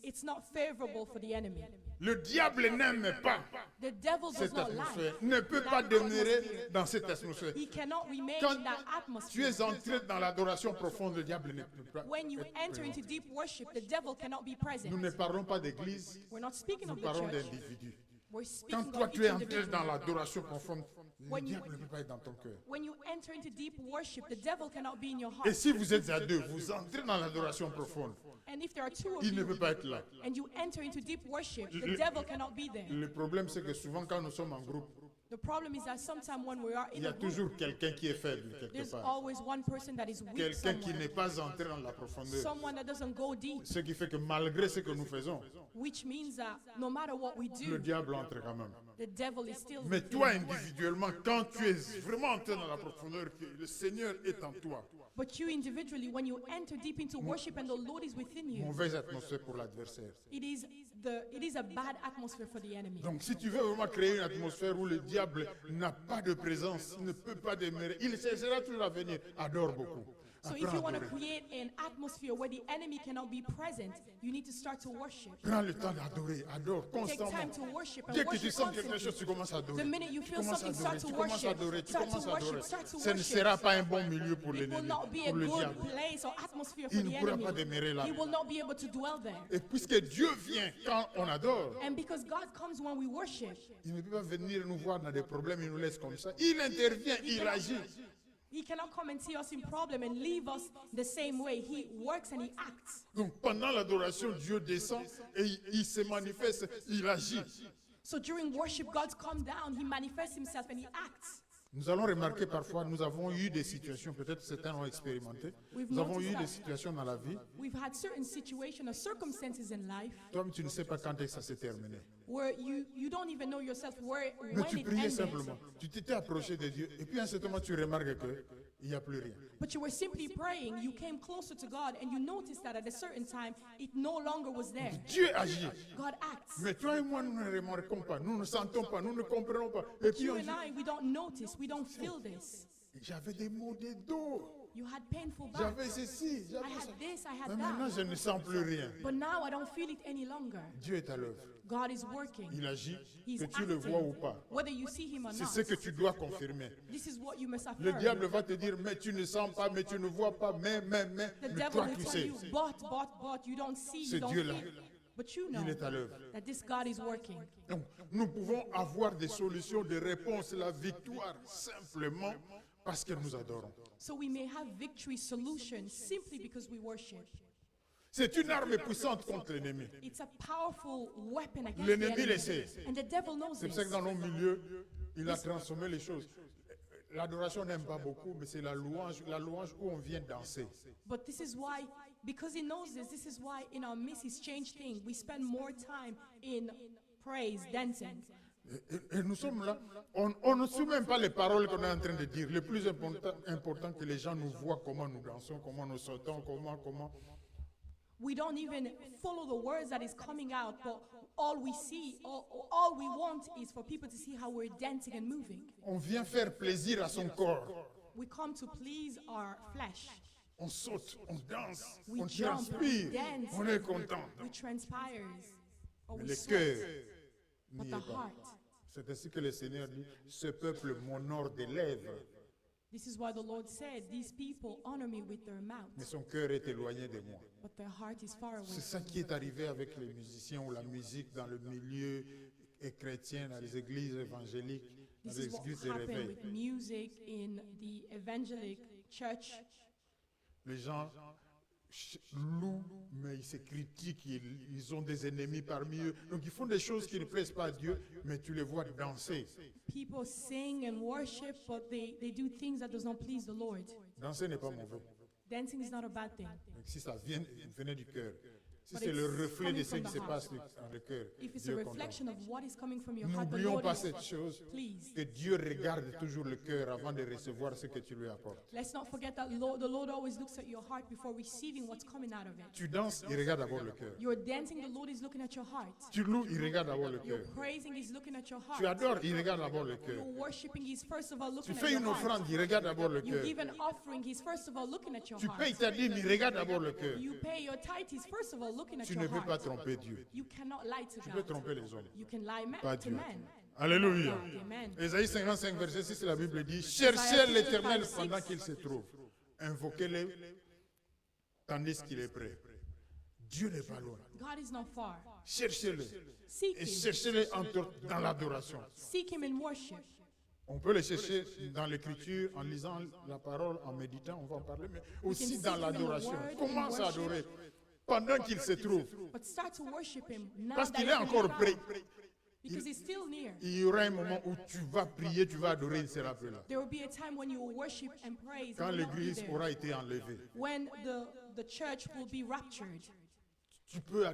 it's not favorable for the enemy.
Le diable n'aime pas
The devil does
cette
not
atmosphère,
like
ne peut pas
that
demeurer
atmosphere.
dans cette atmosphère.
He cannot remain
Quand
in that
tu
atmosphere.
es entré dans l'adoration profonde, le diable ne peut pas.
When you enter into deep worship, the devil cannot be present.
Nous ne parlons pas d'église,
We're not speaking
nous
of the
parlons
church.
d'individus.
We're
Quand
speaking
toi
of
tu
each
es entré
individual.
dans l'adoration profonde, le
When you-
diable ne peut pas être dans ton cœur.
When you enter into deep worship, the devil cannot be in your
Et
heart.
si vous êtes à deux, vous entrez dans l'adoration profonde,
And if there are two of
il ne
you
peut pas être là.
and you enter into deep worship, the
Le-
devil cannot be there.
Le problème, c'est que souvent, quand nous sommes en groupe,
The problem is that sometimes when we are
il
in
y
a
a
group,
toujours quelqu'un qui est faible, quelque
there's
part.
always one person that is weak
Quelqu'un qui
somewhere.
n'est pas entré dans la profondeur.
Someone that doesn't go deep,
Ce qui fait que malgré ce que nous faisons,
which means that no matter what we
le
do,
diable entre quand même.
the devil is still
Mais
within
toi,
you.
individuellement, quand tu es vraiment entré dans la profondeur, que le Seigneur est en toi,
But you individually, when you enter deep into worship and the Lord is within you,
mauvaise atmosphère pour l'adversaire.
it is a bad atmosphere for the enemy.
Donc, si tu veux vraiment créer une atmosphère où le diable n'a pas de présence, ne peut pas demeurer, il cessera toujours à venir. Adore beaucoup.
So if you want to create an atmosphere where the enemy cannot be present, you need to start to worship.
Prends le temps d'adorer, adore
Take
constamment.
time to worship and
Dès que tu
worship
sens quelque
constantly.
chose, tu commences à adorer.
The minute you
Tu
feel
commences à
something,
adorer,
start to
tu commences à
worship.
adorer, tu
Start to
commences à
worship.
adorer.
Start to
Ce ne
worship.
sera pas un bon milieu pour
It will
l'ennemi,
not be a
pour le
good
diable.
place or atmosphere for
Il
the
ne pourra
enemy.
pas demeurer là.
He will not be able to dwell there.
Et puisque Dieu vient quand on adore,
And because God comes when we worship,
il ne peut pas venir nous voir dans des problèmes, il nous laisse comme ça. Il intervient, il agit.
He cannot come and see us in problem and leave us the same way. He works and he acts.
Donc pendant l'adoration, Dieu descend et il se manifeste, il agit.
So during worship, God comes down, he manifests himself and he acts.
Nous allons remarquer parfois, nous avons eu des situations, peut-être certains l'ont expérimenté,
We've
nous avons
noticed
eu
that.
des situations dans la vie.
We've had certain situations or circumstances in life
Toi, tu ne sais pas quand est-ce que ça s'est terminé.
where you don't even know yourself
Mais
when
tu
it
priais
ended.
simplement. Tu t'étais approché de Dieu. Et puis à un certain moment, tu remarques qu'il n'y a plus rien.
But you were simply praying, you came closer to God, and you noticed that at a certain time, it no longer was there.
Dieu agit.
God acts.
Mais toi et moi, nous ne remarquons pas, nous ne sentons pas, nous ne comprenons pas. Et puis
You
on
and I, we don't notice, we don't feel this.
j'avais des maux de dos,
You had painful back.
j'avais ceci,
I
j'avais ça.
had this, I had
Mais maintenant,
that.
je ne sens plus rien.
But now I don't feel it any longer.
Dieu est à l'œuvre.
God is working.
Il agit,
He's
que tu le vois ou
acting.
pas.
Whether you see him or
C'est
not,
ce que tu dois confirmer.
this is what you must
Le
affirm.
diable va te dire, mais tu ne sens pas, mais tu ne vois pas,
The
mais
devil
toi
will
tu
tell
sais.
you, but you don't see,
Ce
you don't
Dieu-là,
feel. But you know
il est à l'œuvre.
that this God is working.
Donc, nous pouvons avoir des solutions, des réponses, la victoire, simplement parce que nous adorons.
So we may have victory solutions simply because we worship.
C'est une arme puissante contre l'ennemi.
It's a powerful weapon against the
L'ennemi
enemy.
le sait.
And the devil knows
C'est pour
this.
ça que dans nos milieux, il a transformé les choses. L'adoration n'aime pas beaucoup, mais c'est la louange où on vient danser.
But this is why, because he knows this is why in our midst he's changed things. We spend more time in praise, dancing.
Et nous sommes là, on ne suit même pas les paroles qu'on est en train de dire. Le plus important que les gens nous voient comment nous dansons, comment nous sautons, comment.
We don't even follow the words that is coming out, but all we see, all we want is for people to see how we're dancing and moving.
On vient faire plaisir à son corps.
We come to please our flesh.
On saute, on danse,
We
on
jump, we
transpire,
dance,
on est content.
we transpires, or
Mais
we
le
sweat.
cœur
But
n'y
the
est pas.
heart,
C'est ainsi que le Seigneur dit, ce peuple m'honore des lèvres,
this is why the Lord said, these people honor me with their
mais
mouth,
son cœur est éloigné de moi.
but their heart is far away.
C'est ça qui est arrivé avec les musiciens ou la musique dans le milieu chrétien, dans les églises évangéliques, dans
This is
les
what
églises de
happened
réveil.
with music in the evangelic church.
Les gens louent, mais ils se critiquent, ils ont des ennemis parmi eux. Donc ils font des choses qui ne plaisent pas à Dieu, mais tu les vois danser.
People sing and worship, but they do things that does not please the Lord.
Danser n'est pas mauvais.
Dancing is not a bad thing.
Donc, si ça venait du cœur, si
But
c'est le
it's
reflet de
coming
ce
from
qui
the
se
heart.
passe dans le cœur,
If it's a
Dieu est content.
reflection of what is coming from your heart, the
N'oublions
Lord
pas
is
cette chose,
pleased.
que Dieu regarde toujours le cœur avant de recevoir ce que tu lui apportes.
Let's not forget that the Lord always looks at your heart before receiving what's coming out of it.
Tu danses, il regarde d'abord le cœur.
You're dancing, the Lord is looking at your heart.
Tu loues, il regarde d'abord le
You're
cœur.
praising, He's looking at your heart.
Tu adores, il regarde d'abord le cœur.
You're worshiping, He's first of all
Tu
looking at
fais
your
une
heart.
offrande, il regarde d'abord le
You
cœur.
give an offering, He's first of all looking at your
Tu payes
heart.
ta dîme, il regarde d'abord le cœur.
You pay your tithe, He's first of all looking at
Tu
your
ne peux pas
heart.
tromper Dieu.
You cannot lie to
Tu peux
God.
tromper les hommes,
You can lie
pas
to
Dieu.
men.
Alléluia.
Amen.
Ésaïe 55, verset 6, la Bible dit, cherchez l'Éternel pendant qu'il se trouve. Invoquez-le tandis qu'il est prêt. Dieu n'est pas loin.
God is not far.
Cherchez-le.
Seek
Et
Him.
cherchez-le dans l'adoration.
Seek Him in worship.
On peut le chercher dans l'écriture, en lisant la parole, en méditant, on va en parler, mais aussi dans l'adoration. Commence à adorer pendant qu'il se trouve.
But start to worship Him now
Parce
that
qu'il
He
est
can
encore
come,
prêt.
because He's still near.
Il y aura un moment où tu vas prier, tu vas adorer, il ne sera plus là.
There will be a time when you will worship and praise.
Quand
He will not be
l'église
there.
aura été enlevée,
When the church will be raptured,
tu pourras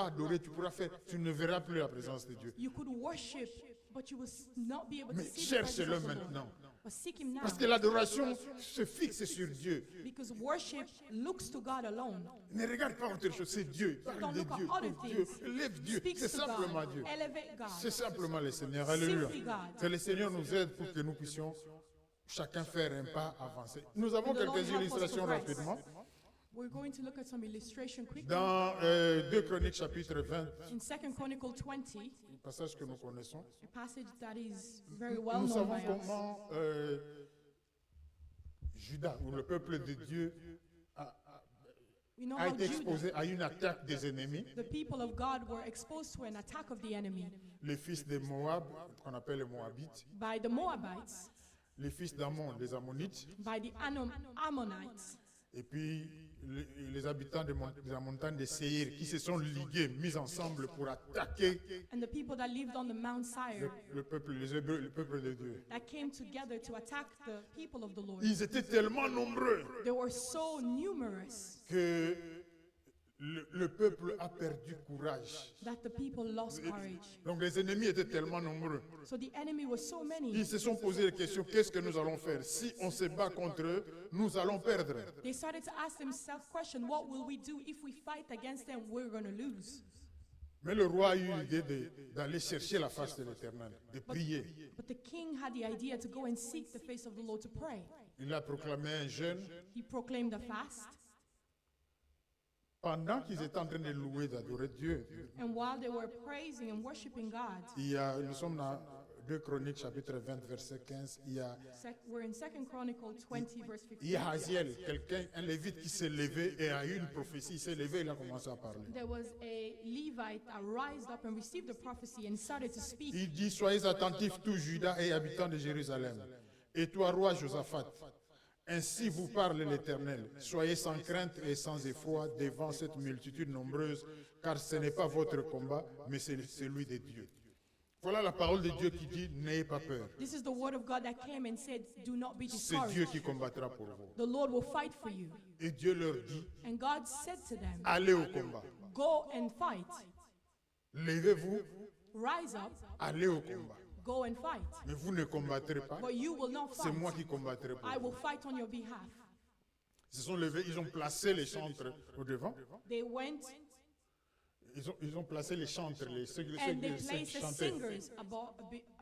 adorer, tu pourras faire, tu ne verras plus la présence de Dieu.
you could worship, but you will not be able to
Mais
see the presence
cherche-le
of the Lord.
maintenant.
But seek Him now,
Parce que l'adoration se fixe sur Dieu.
because worship looks to God alone.
Ne regarde pas autre chose, c'est Dieu. Parle
Don't
de
look at
Dieu,
other
de Dieu,
things.
lève Dieu.
Speaks
C'est
to
simplement
God.
Dieu.
Elevate God.
C'est simplement le Seigneur. Alléluia.
Simply God.
Que le Seigneur nous aide pour que nous puissions chacun faire un pas avancé. Nous avons
And the Lord
quelques
help us
illustrations
progress.
rapidement.
We're going to look at some illustration quickly.
Dans 2 Chroniques chapitre 20,
In 2 Chronicle 20,
un passage que nous connaissons,
a passage that is very well
nous
known
savons
by us.
comment Judas, ou le peuple de Dieu,
We know
a
how
été
Judah,
exposé à une attaque des ennemis.
the people of God, were exposed to an attack of the enemy
Les fils de Moab, qu'on appelle les Moabites,
by the Moabites,
les fils d'Ammon, les Ammonites,
by the Ammonites,
et puis les habitants de la montagne de Séir qui se sont ligués, mis ensemble pour attaquer
and the people that lived on the Mount Seir
le peuple, les Hébreux, le peuple de Dieu.
that came together to attack the people of the Lord.
Ils étaient tellement nombreux
They were so numerous
que le peuple a perdu courage.
that the people lost courage.
Donc les ennemis étaient tellement nombreux.
So the enemy was so many.
Ils se sont posé la question, qu'est-ce que nous allons faire? Si on se bat contre eux, nous allons perdre.
They started to ask themselves question, what will we do if we fight against them? We're going to lose.
Mais le roi a eu l'idée d'aller chercher la face de l'Éternel, de prier.
But the king had the idea to go and seek the face of the Lord to pray.
Il a proclamé un jeûne.
He proclaimed a fast.
Pendant qu'ils étaient en train de louer, d'adorer Dieu,
And while they were praising and worshiping God,
nous sommes dans 2 Chroniques chapitre 20 verset 15,
we're in 2 Chronicle 20 verse 15.
il y a Haziel, quelqu'un, un lévite qui s'est levé et a eu une prophétie, il s'est levé et il a commencé à parler.
There was a Levite that rised up and received the prophecy and started to speak.
Il dit, soyez attentifs tous Judas et habitants de Jérusalem, et toi roi Josaphat, ainsi vous parle l'Éternel, soyez sans crainte et sans effroi devant cette multitude nombreuse, car ce n'est pas votre combat, mais c'est celui de Dieu. Voilà la parole de Dieu qui dit, n'ayez pas peur.
This is the word of God that came and said, do not be
C'est Dieu
discouraged.
qui combattra pour vous.
The Lord will fight for you.
Et Dieu leur dit,
And God said to them,
allez au combat.
go and fight.
Levez-vous,
Rise up,
allez au combat.
go and fight.
Mais vous ne combattrez pas,
But you will not
c'est
fight.
moi qui combattrai pour
I
vous.
will fight on your behalf.
Ils se sont levés, ils ont placé les chantres au devant.
They went
Ils ont placé les chantres, ceux qui
and they placed the
chantaient.
singers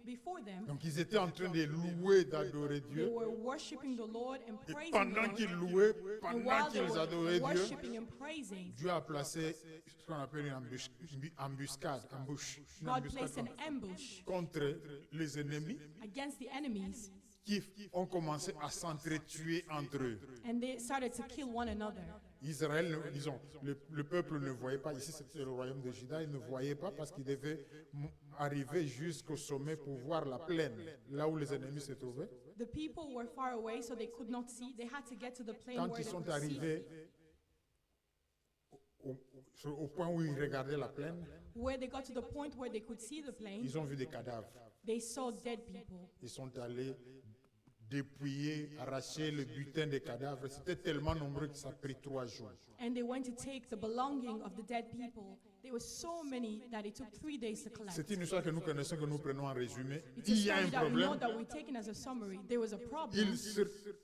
before them.
Donc ils étaient en train de louer, d'adorer
They
Dieu.
were worshiping the Lord and
Et
praising
pendant
the
qu'ils
Lord.
louaient,
And
pendant
while they
qu'ils adoraient
were
Dieu,
worshiping and praising,
Dieu a placé ce qu'on appelle une embuscade, une
God placed an
embuscade
ambush
contre les ennemis
against the enemies,
qui ont commencé à s'entretuer entre eux.
and they started to kill one another.
Israël, disons, le peuple ne voyait pas, ici c'était le royaume de Juda, il ne voyait pas parce qu'il devait arriver jusqu'au sommet pour voir la plaine, là où les ennemis se trouvaient.
The people were far away, so they could not see. They had to get to the plain
Quand
where
ils
they
sont
could see.
arrivés au point où ils regardaient la plaine,
Where they got to the point where they could see the plain,
ils ont vu des cadavres.
they saw dead people.
Ils sont allés dépouiller, arracher le butin des cadavres. C'était tellement nombreux que ça a pris 3 jours.
And they went to take the belonging of the dead people. There were so many that it took 3 days to collect.
C'est une histoire que nous connaissons, que nous prenons en résumé.
It's a
Il y a un
story that we know
problème.
that we're taking as a summary. There was a problem.
Ils se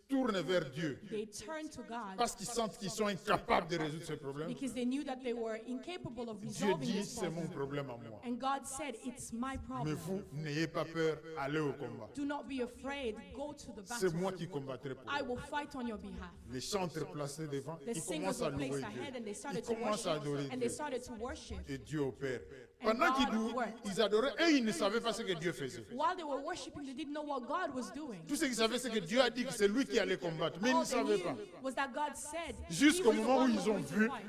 tournent vers Dieu
They turned to God
parce qu'ils sentent qu'ils sont incapables de résoudre ce problème.
because they knew that they were incapable of
Dieu
resolving
dit,
this
c'est mon
problem.
problème à moi.
And God said, it's my
Mais
problem.
vous, n'ayez pas peur, allez au combat.
Do not be afraid. Go to the
C'est moi
battle.
qui combattrai pour
I
vous.
will fight on your behalf.
Les chantres placés devant,
The
ils
singers
commencent à
were
louer
placed ahead and they
Dieu. Ils
started to
commencent à
worship.
adorer
And they
Dieu.
started to worship.
Et Dieu opère.
And
Pendant
God worked.
qu'ils adoraient, eux, ils ne savaient pas ce que Dieu faisait.
While they were worshiping, they didn't know what God was doing.
Tout ce qu'ils savaient, c'est que Dieu a dit que c'est lui qui allait combattre. Mais ils
All
ne
they
savaient pas
knew was that God said
Jusqu'au
he was the
moment où
one
ils
who was
ont
going to
vu
fight.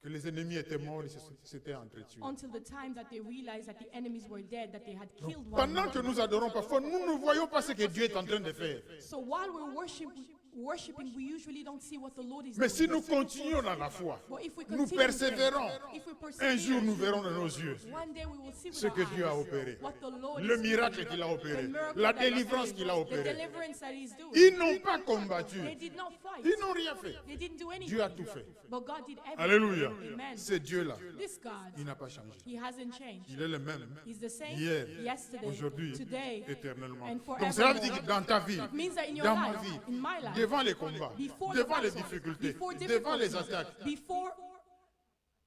que les ennemis étaient morts et s'étaient entretués.
Until the time that they realized that the enemies were dead, that they had killed one
Pendant que
another.
nous adorons, parfois, nous ne voyons pas ce que Dieu est en train de faire.
So while we're worshiping, we usually don't see what the Lord is
Mais si
doing.
nous continuons dans la foi,
But if we
nous
continue in faith,
persévérons,
if we
un jour
persevere,
nous verrons de nos yeux
one day we will see with
ce
our
que Dieu a
eyes
opéré.
what the Lord
Le
is
miracle
doing,
qu'il a
the
opéré,
miracle
la
that he's
délivrance
doing,
qu'il a
the
opéré.
deliverance that he's doing.
Ils n'ont pas combattu.
They did not fight.
Ils n'ont rien fait.
They didn't do anything.
Dieu a tout fait.
But God did everything.
Alléluia.
Amen.
C'est Dieu-là.
This God,
Il n'a pas changé.
he hasn't changed.
Il est le même.
He's the same
Hier,
yesterday,
aujourd'hui,
today,
éternellement.
and
Donc cela veut dire
forevermore.
que dans ta vie,
It means that in your
dans ma
life,
vie,
in my life,
devant les combats,
before the
devant les
battle,
difficultés,
before
devant les
difficulties,
attaques,
before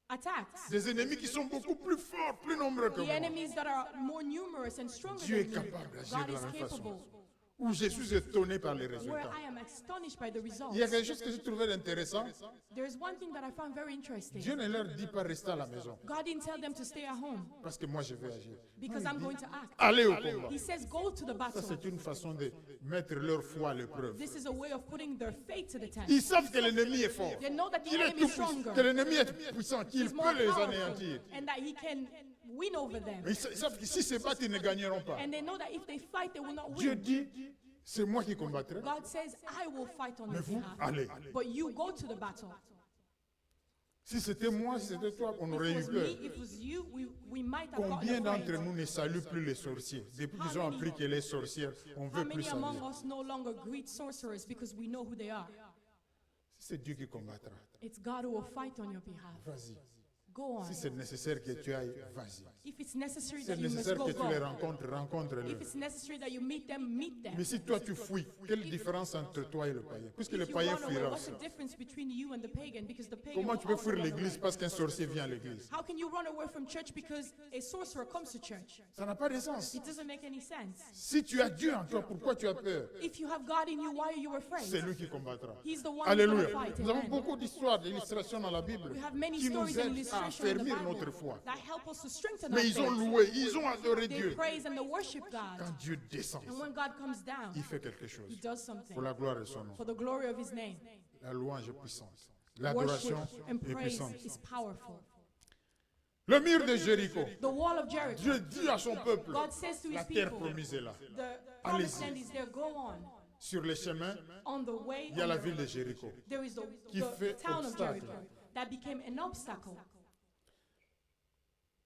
attacks,
des ennemis qui sont beaucoup plus forts, plus nombreux que
the
moi.
enemies that are more numerous and stronger
Dieu est
than you,
capable d'agir
God
de la
is
même façon.
capable.
où je suis étonné par les
where
résultats.
I am astonished by the results.
Il y a quelque chose que j'ai trouvé intéressant.
There is one thing that I found very interesting.
Dieu ne leur dit pas rester à la maison,
God didn't tell them to stay at home
parce que moi je vais agir.
because I'm going to act.
Allez au combat.
He says, go to the
Ça,
battle.
c'est une façon de mettre leur foi à l'épreuve.
This is a way of putting their faith to the test.
Ils savent que l'ennemi est fort,
They know that the
qu'il est
enemy
tout
is
puissant,
stronger.
que l'ennemi est puissant, qu'il
He's more
peut les
powerful,
anéantir.
and that he can win over them.
Mais ils savent que si se battent, ils ne gagneront pas.
And they know that if they fight, they will not
Dieu
win.
dit, c'est moi qui combattrai,
God says, I will fight on
mais
your
vous,
behalf.
allez.
But you go to the battle.
Si c'était moi, si c'était toi, on
If
aurait
it
eu
was
peur.
me, if it was you, we might have gotten
Combien d'entre
afraid.
nous ne saluent plus les sorciers? Depuis qu'ils ont appris que les sorcières, on ne
How
veut plus
many among
saluer.
us no longer greet sorcerers because we know who they are?
C'est Dieu qui combattra.
It's God who will fight on your behalf.
Vas-y.
Go on.
Si c'est nécessaire que tu ailles, vas-y.
If it's necessary
Si
that
c'est
you must
nécessaire
go,
que tu les
go.
rencontres, rencontre-les.
If it's necessary that you meet them, meet them.
Mais si toi tu fuis, quelle différence entre toi et le païen? Puisque le
If you
païen
run away,
fuira
what's
aussi.
the difference between you and the pagan? Because the pagan
Comment
will
tu peux
also
fuir
run
l'église
away.
parce qu'un sorcier vient à l'église?
How can you run away from church because a sorcerer comes to church?
Ça n'a pas de sens.
It doesn't make any sense.
Si tu as Dieu en toi, pourquoi tu as peur?
If you have God in you, why are you
C'est
afraid?
lui qui combattra.
He's the one who's
Alléluia.
going to fight.
Nous avons
Amen.
beaucoup d'histoires, d'illustrations dans la Bible
We have many
qui nous
stories and
aident à
illustrations in the
affermir notre
Bible
foi.
that help us to strengthen our
Mais ils ont
faith.
loué, ils ont adoré
They
Dieu.
praise and they worship God.
Quand Dieu descend,
And when God comes down,
il fait quelque chose
He does something
pour la gloire de son nom.
for the glory of His name.
La louange est puissante.
Worship
L'adoration
and
est
praise
puissante.
is powerful.
Le mur de Jéricho.
The wall of Jericho.
Dieu dit à son peuple,
God says to
la
His
terre
people,
promise est là.
the
Allez-y.
promised land is there. Go on.
Sur les chemins,
On the way,
il y a la ville de Jéricho.
there is
qui
the
fait
town of
obstacle.
Jericho that became an obstacle.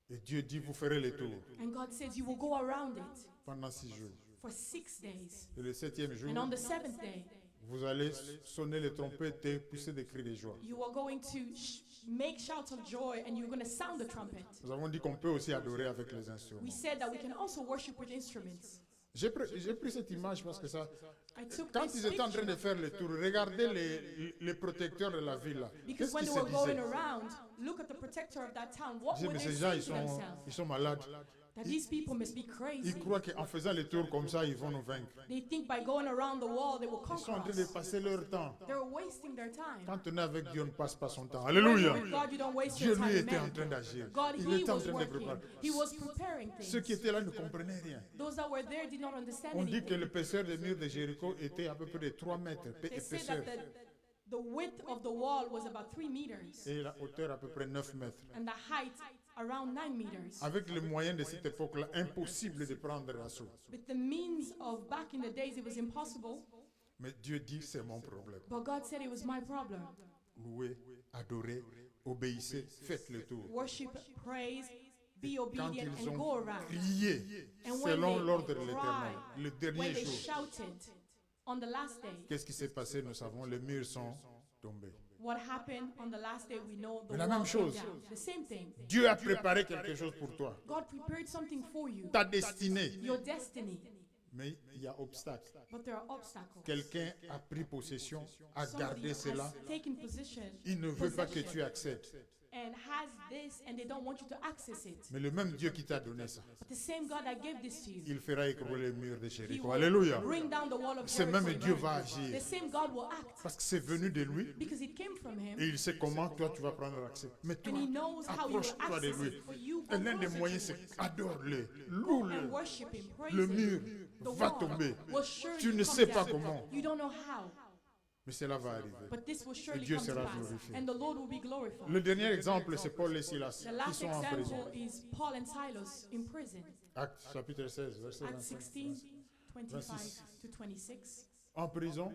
Et Dieu dit, vous ferez le tour
And God says, you will go around it
pendant 6 jours.
for 6 days.
Et le 7e jour,
And on the 7th day,
vous allez sonner les trompettes et pousser des cris de joie.
you are going to make shouts of joy and you're going to sound the trumpet.
Nous avons dit qu'on peut aussi adorer avec les instruments.
We said that we can also worship with instruments.
J'ai pris cette image parce que ça,
I took
quand
this
ils étaient en train
picture
de faire le tour, regardez les protecteurs de la ville là.
because
Qu'est-ce
when
qu'ils
they
se
were going
disaient?
around, look at the protector of that town. What
Ils disaient,
would
mais
they
ces gens,
say to themselves?
ils sont malades.
That these people must be crazy.
Ils croient qu'en faisant le tour comme ça, ils vont nous vaincre.
They think by going around the wall, they will
Ils sont en
conquer
train de
us.
passer leur temps.
They're wasting their time.
Quand on est avec Dieu, on ne passe pas son temps.
When
Alléluia.
you're with God, you don't waste
Dieu
your
lui
time.
était en
Amen.
train d'agir.
God,
Il
He
était en
was
train de
working.
préparer.
He was preparing
Ceux qui
things.
étaient là ne comprenaient rien.
Those that were there did not understand
On dit que
anything.
l'épaisseur des murs de Jéricho était à peu près de 3 mètres
They said
épaisseur
that the width of the wall was about 3 meters
et la hauteur à peu près 9 mètres.
and the height around 9 meters.
Avec les moyens de cette époque-là, impossible de prendre l'assaut.
With the means of back in the days, it was impossible.
Mais Dieu dit, c'est mon problème.
But God said it was my problem.
Louez, adorez, obéissez, faites le tour.
Worship, praise, be
Quand
obedient,
ils
and
ont
go around.
crié
And when
selon
they
l'ordre de l'Éternel,
cried,
le
when
dernier
they
jour,
shouted on the last day,
qu'est-ce qui s'est passé? Nous savons, les murs sont tombés.
what happened on the last day, we know the
Mais la
wall
même
came
chose.
down. The same thing.
Dieu a préparé quelque chose pour toi,
God prepared something for you,
ta destinée.
your destiny,
Mais il y a obstacle.
but there are obstacles.
Quelqu'un a pris possession, a
Somebody
gardé cela.
has taken position
Il ne veut pas que
possession
tu accèdes.
and has this, and they don't want you to access it.
Mais le même Dieu qui t'a donné ça,
But the same God that gave this to you,
il fera écrouler les murs de
He
Jéricho.
will
Alléluia.
bring down the wall of
Ce même
Jericho.
Dieu va
The
agir.
same God will act
Parce que c'est venu de lui
because it came from Him,
et il sait comment toi tu vas prendre l'accès. Mais toi,
and He knows how you will
approche-toi de
access
lui.
it. For you,
Et
go
l'un des
closer
moyens,
to
c'est
it.
adore-le,
And
loue-le.
worship Him, praise
Le
Him.
mur
The
va
wall
tomber.
will surely
Tu ne
come
sais pas
down.
comment,
You don't know how,
mais cela va arriver.
but this will surely
Dieu
come to
sera
pass,
glorifié.
and the Lord will be glorified.
Le dernier exemple, c'est Paul et Silas
The
qui
last
sont en prison.
example is Paul and Silas in prison.
Actes chapitre 16, verset
Acts
25.
16, 25
26.
to 26.
En prison,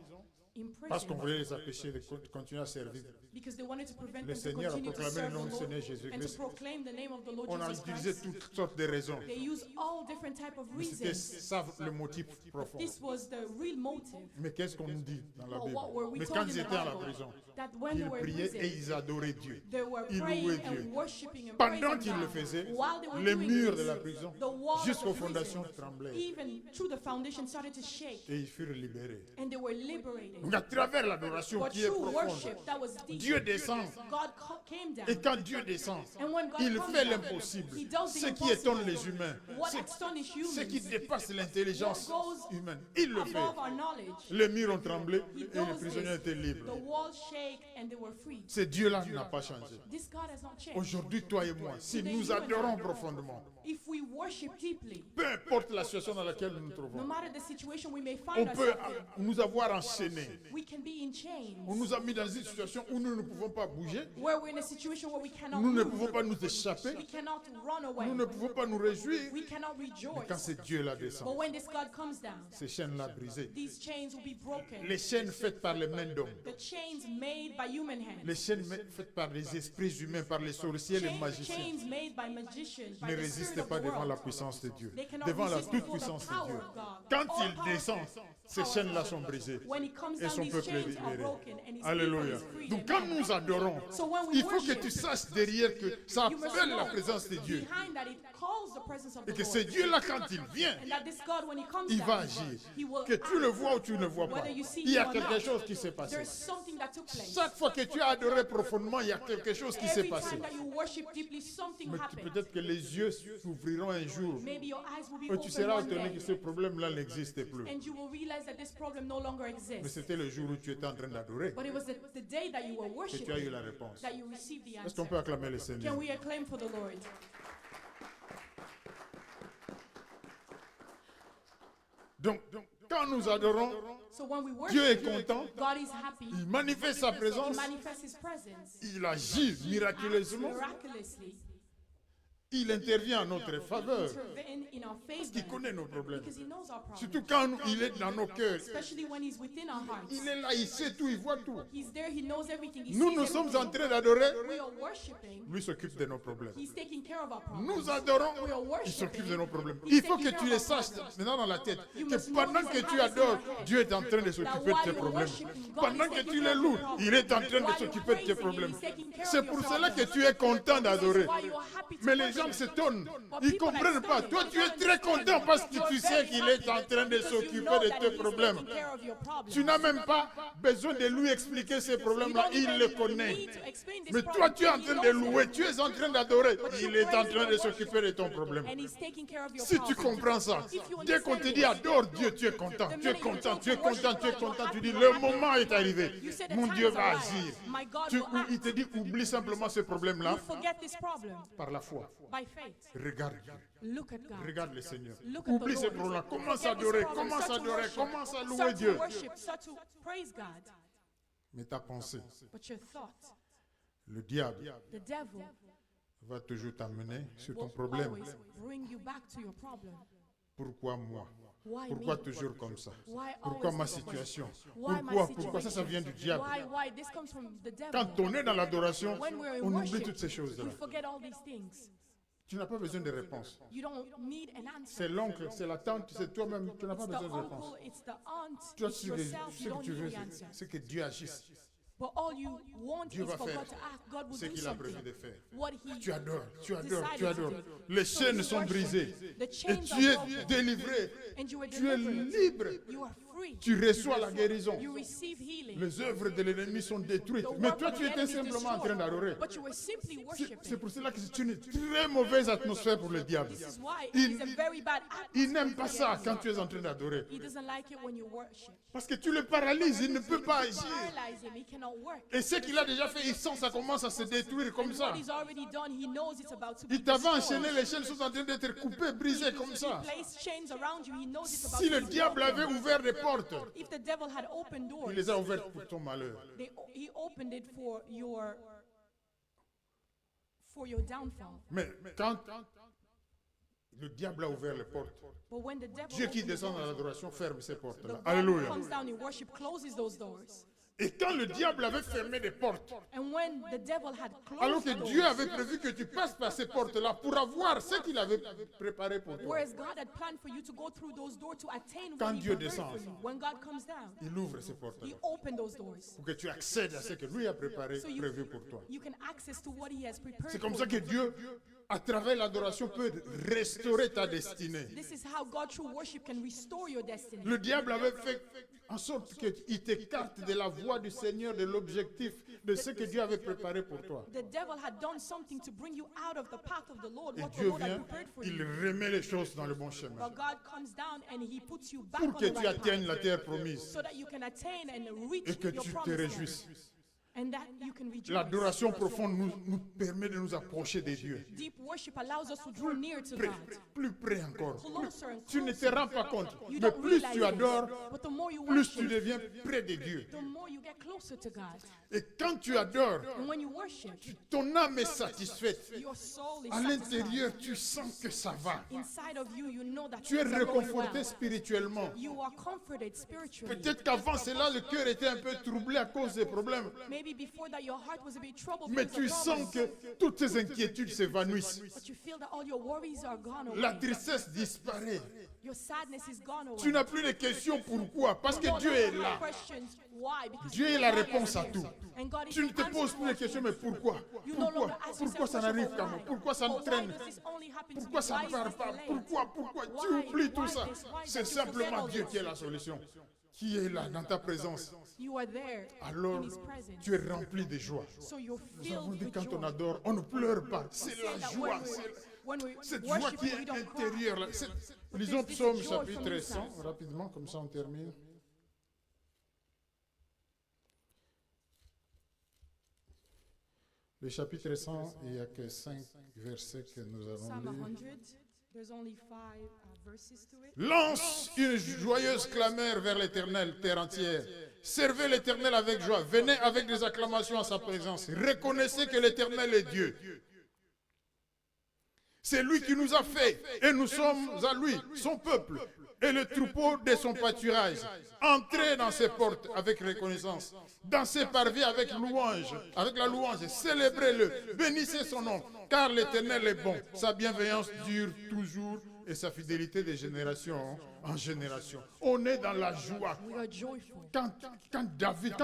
In
parce qu'on
prison,
voulait les empêcher de continuer à servir.
because they wanted to prevent
Le
them to
Seigneur a
continue to
proclamé le
serve
nom
the
du
Lord
Seigneur
and to
Jésus-Christ.
proclaim the name of the Lord
On a
Jesus
utilisé
Christ.
toutes sortes de raisons.
They used all different type of
Mais c'était
reasons.
ça le motif profond.
This was the real motive.
Mais qu'est-ce qu'on nous dit dans la
Well,
Bible?
what were we
Mais
told
quand
in
ils
the
étaient à la
Bible?
prison,
That when they
ils
were in
priaient et
prison,
ils adoraient Dieu.
they were
Ils
praying
louaient Dieu.
and worshiping and
Pendant
praising
qu'ils le
God.
faisaient,
While they were
les
doing
murs
this,
de la prison,
the walls
jusqu'aux
of the
fondations
prison,
tremblaient
even through the foundation, started to shake,
et ils furent libérés.
and they were liberated.
Donc à travers l'adoration
For
qui est
true
profonde,
worship that was deep,
Dieu descend.
God came down.
Et quand Dieu descend,
And when God
il
comes
fait
down,
l'impossible.
he does the
Ce qui
impossible.
étonne les humains,
What astonished
ce qui
humans
dépasse l'intelligence
What goes
humaine, il le fait.
above our knowledge.
Les murs ont tremblé
He
et
does
les prisonniers
this.
étaient libres.
The walls shake and they were free.
Ce Dieu-là n'a pas changé.
This God has not changed.
Aujourd'hui, toi et moi, si nous adorons profondément,
If we worship deeply,
peu importe la situation dans laquelle nous nous
no
trouvons,
matter the situation we may
on
find
peut
ourselves in,
nous avoir enchaînés.
we can be in chains.
On nous a mis dans une situation où nous ne pouvons pas bouger,
Where we're in a situation where we cannot
nous ne
move.
pouvons pas nous échapper,
We cannot run away.
nous ne pouvons pas nous réjouir.
We cannot
Mais quand
rejoice.
ce Dieu-là
But
descend,
when this God comes down,
ces chaînes-là brisées,
these chains will be broken.
les chaînes faites par les mains d'hommes,
The chains made by human hands.
les chaînes faites par les esprits humains, par les sorciers, les magiciens,
Chains made by magicians, by
ne
the
résistent
spirit of
pas
the
devant la
world.
puissance de Dieu,
They cannot
devant la
resist before the
toute-puissance de
power
Dieu.
of God.
Quand
All
il
power
descend, ces chaînes-là sont brisées
When he comes
et
down,
son
these
peuple est
chains are
libéré.
broken and his people
Alléluia.
is freed.
Donc quand nous adorons,
So when we
il faut que
worship,
tu saches derrière que ça
you must
appelle
know
la présence de Dieu.
behind that it calls the presence of
Et
the
que
Lord.
ce Dieu-là, quand il vient,
And that this God, when he comes
il
down,
va agir.
he will
Que tu le
act.
vois ou tu ne le vois pas,
Whether you see
il y a
him or
quelque
not,
chose qui s'est passé.
There's something that took place.
Chaque fois que tu as adoré profondément, il y a quelque chose qui s'est
Every
passé.
time that you worship deeply, something
Mais
happens.
peut-être que les yeux s'ouvriront un jour
Maybe your eyes will be
et tu
open
seras
one
étonné
day,
que ce problème-là n'existe plus.
and you will realize that this problem no longer
Mais
exists.
c'était le jour où tu étais en train d'adorer
But it was the day that you were
que tu as eu
worshiping
la réponse.
that you received the
Est-ce qu'on
answer.
peut acclamer le Seigneur?
Can we acclaim for the Lord?
Donc, quand nous adorons,
So when we
Dieu est
worship,
content,
God is happy.
il manifeste sa
He
présence,
manifests His presence.
il agit
Acts
miraculeusement,
miraculously.
il intervient en notre faveur,
Intervene in our
parce qu'il
favor
connaît nos problèmes.
because He knows our
Surtout
problems.
quand il est dans nos cœurs,
Especially when He's within our hearts.
il est là, il sait tout, il voit tout.
He's there. He knows everything. He
Nous,
sees
nous sommes
everything.
en train d'adorer,
We are worshiping.
lui s'occupe de nos problèmes.
He's taking care of our problems.
Nous adorons,
We are
il s'occupe de
worshiping.
nos problèmes.
He's
Il faut
taking
que
care
tu
of
les
our
saches
problems.
maintenant dans la tête
You
que
must know
pendant
this
que
and
tu
have this in
adores,
your head.
Dieu est en train de
That
s'occuper de
while
tes
you're
problèmes.
worshiping, God
Pendant
is
que
taking
tu
care
les
of
loues,
your problems.
il est en train de
While you're
s'occuper de tes
praising
problèmes.
Him, He's taking care
C'est
of your
pour cela que
problems.
tu es content d'adorer.
Why you are happy to
Mais les
worship.
gens s'étonnent.
But
Ils ne
people are
comprennent pas.
stunned.
Toi, tu es très content parce que tu sais qu'il est en train de s'occuper de tes problèmes. Tu n'as même pas besoin de lui expliquer ces problèmes-là. Il les connaît. Mais toi, tu es en train de louer. Tu es en train d'adorer. Il est en train de s'occuper de ton problème. Si tu comprends ça, dès qu'on te dit adore Dieu, tu es content. Tu es content. Tu es content. Tu es content. Tu dis le moment est arrivé. Mon Dieu va agir. Il te dit oublie simplement ce problème-là par la foi. Regarde Dieu.
Look at God.
Regarde le Seigneur.
Look at the
Oublie ce
Lord.
problème. Commence
Forget
à
this
adorer.
problem.
Commence à
Start to
adorer.
worship.
Commence à louer
Start to
Dieu.
worship. Start to praise God.
Mais ta pensée,
But your thought,
le diable,
the devil,
va toujours t'amener sur ton
will
problème.
always bring you back to your problem.
Pourquoi moi?
Why
Pourquoi
me?
toujours comme ça?
Why
Pourquoi
always
ma
this way?
situation?
Why my
Pourquoi? Ça
situation?
vient du diable.
Why? This comes from the devil.
Quand on est dans l'adoration,
When we're in
on oublie
worship,
toutes ces choses-là.
we forget all these things.
Tu n'as pas besoin de réponse.
You don't need an answer.
C'est l'oncle, c'est la tante, c'est toi-même. Tu n'as pas
It's the
besoin de réponse.
uncle, it's the aunt,
Toi,
it's
ce
yourself. You
que
don't
tu veux,
need the answer.
c'est que Dieu agisse.
But all you want
Dieu
is
va
for
faire
God to act. God will
ce
do
qu'il a prévu
something.
de faire.
What He
Tu adores, tu adores,
decided
tu adores.
to do.
Les
So
chaînes
you
sont
worship.
brisées.
The
Et
chains
tu es
are broken.
délivré.
And you are
Tu es
delivered.
libre.
You are free.
Tu reçois la guérison.
You receive healing.
Les œuvres de l'ennemi sont détruites.
The
Mais
work
toi,
of
tu
the
étais
enemy is
simplement en train
destroyed.
d'adorer.
But you were simply
C'est
worshiping.
pour cela que c'est une très mauvaise atmosphère pour le diable.
This is why
Il-
it is a very bad
Il n'aime
atmosphere
pas
for the
ça
enemy.
quand tu es en train d'adorer.
He doesn't like it when you worship.
Parce que tu le paralyses, il ne peut pas agir.
Paralyze him. He cannot work.
Et ce qu'il a déjà fait, il sent ça commence à se détruire comme
And
ça.
what he's already done, he knows it's about to be
Il t'avait
destroyed.
enchaîné, les chaînes sont en train d'être coupées, brisées comme ça.
Place chains around you. He knows it's about
Si
to
le
be
diable
broken.
avait ouvert des portes,
If the devil had opened
il
doors,
les a ouvertes pour ton malheur.
he opened it for your downfall.
Mais quand le diable a ouvert les portes,
But when the devil
Dieu qui
opens
descend dans
doors,
l'adoration ferme ces
the
portes-là.
God
Alléluia.
comes down in worship, closes those doors.
Et quand le diable avait fermé des portes,
And when the devil had
alors
closed
que
the
Dieu
doors,
avait prévu que tu passes par ces portes-là pour avoir ce qu'il avait préparé pour toi,
whereas God had planned for you to go through those doors to attain
Quand
what He
Dieu
prepared
descend,
for you. When God comes down,
il ouvre ces portes-là
He opened those doors.
pour que tu accèdes à ce que lui a préparé,
So
prévu pour toi.
you can access to what He has prepared
C'est comme
for
ça que
you.
Dieu à travers l'adoration, peut restaurer ta destinée.
This is how God through worship can restore your destiny.
Le diable avait fait en sorte qu'il t'écarte de la voie du Seigneur, de l'objectif, de ce que Dieu avait préparé pour toi.
The devil had done something to bring you out of the path of the Lord,
Et
what the
Dieu
Lord had
vient,
prepared for
il
you.
remet les choses dans le bon chemin.
But God comes down and he puts you back
Pour
on
que
the
tu
right
atteignes la
path,
terre promise
so that you can attain and reach
et que
your
tu te
promised land.
réjouisses.
And that you can rejoice.
L'adoration profonde nous permet de nous approcher des dieux.
Deep worship allows us to draw near to
Près,
God.
plus près encore.
Closer and
Tu ne te
closer.
rends pas compte.
You
Mais
don't
plus
realize
tu
this,
adores,
but the more you
plus tu
worship,
deviens près de Dieu.
the more you get closer to God.
Et quand tu adores,
And when you worship,
ton âme est satisfaite.
your soul is
À
satisfied.
l'intérieur, tu sens que ça va.
Inside of you, you know that
Tu es
things are going
réconforté
well.
spirituellement.
You are comforted spiritually.
Peut-être qu'avant cela, le cœur était un peu troublé à cause des problèmes.
Maybe before that your heart was a bit troubled
Mais
because
tu
of
sens
problems.
que toutes tes inquiétudes s'évanouissent.
But you feel that all your worries are gone
La
away.
tristesse disparaît.
Your sadness is gone away.
Tu n'as plus de questions pourquoi. Parce
You
que
no
Dieu
longer
est
have
là.
questions. Why? Because
Dieu est
God
la
is
réponse à
there.
tout.
And God is
Tu ne
the
te
answer
poses
to
plus de
all
questions,
things.
mais pourquoi?
You no
Pourquoi?
longer ask
Pourquoi
yourself
ça
questions
n'arrive
of
qu'à moi?
why.
Pourquoi ça me
Or why
traîne?
does this only happen to
Pourquoi
me?
ça
Why
ne
is
part
this
pas?
delayed?
Pourquoi? Tu
Why?
oublies tout
Why
ça.
this? Why
C'est
that? You forget
simplement
all
Dieu
this.
qui est la solution, qui est là dans ta présence.
You are there
Alors,
in His presence.
tu es rempli de joie.
So you're
Nous avons
filled
dit
with
quand on
joy.
adore, on ne pleure pas. C'est
Say
la
that
joie.
when we
Cette joie
worship,
qui
we
est
don't cry.
intérieure. Là. Lisons Psaume chapitre 100, rapidement, comme ça on termine. Le chapitre 100, il n'y a que 5 versets que nous allons
Psalm
lire.
100, there's only 5 verses to it.
Lance une joyeuse clameur vers l'Éternel, terre entière. Servez l'Éternel avec joie. Venez avec des acclamations à sa présence. Reconnaissez que l'Éternel est Dieu. C'est lui qui nous a fait et nous sommes à lui, son peuple, et le troupeau de son pâturage. Entrez dans ses portes avec reconnaissance, dans ses parvis avec louange, avec la louange. Célébrez-le, bénissez son nom, car l'Éternel est bon. Sa bienveillance dure toujours et sa fidélité de génération en génération. On est dans la joie.
We are joyful.
Quand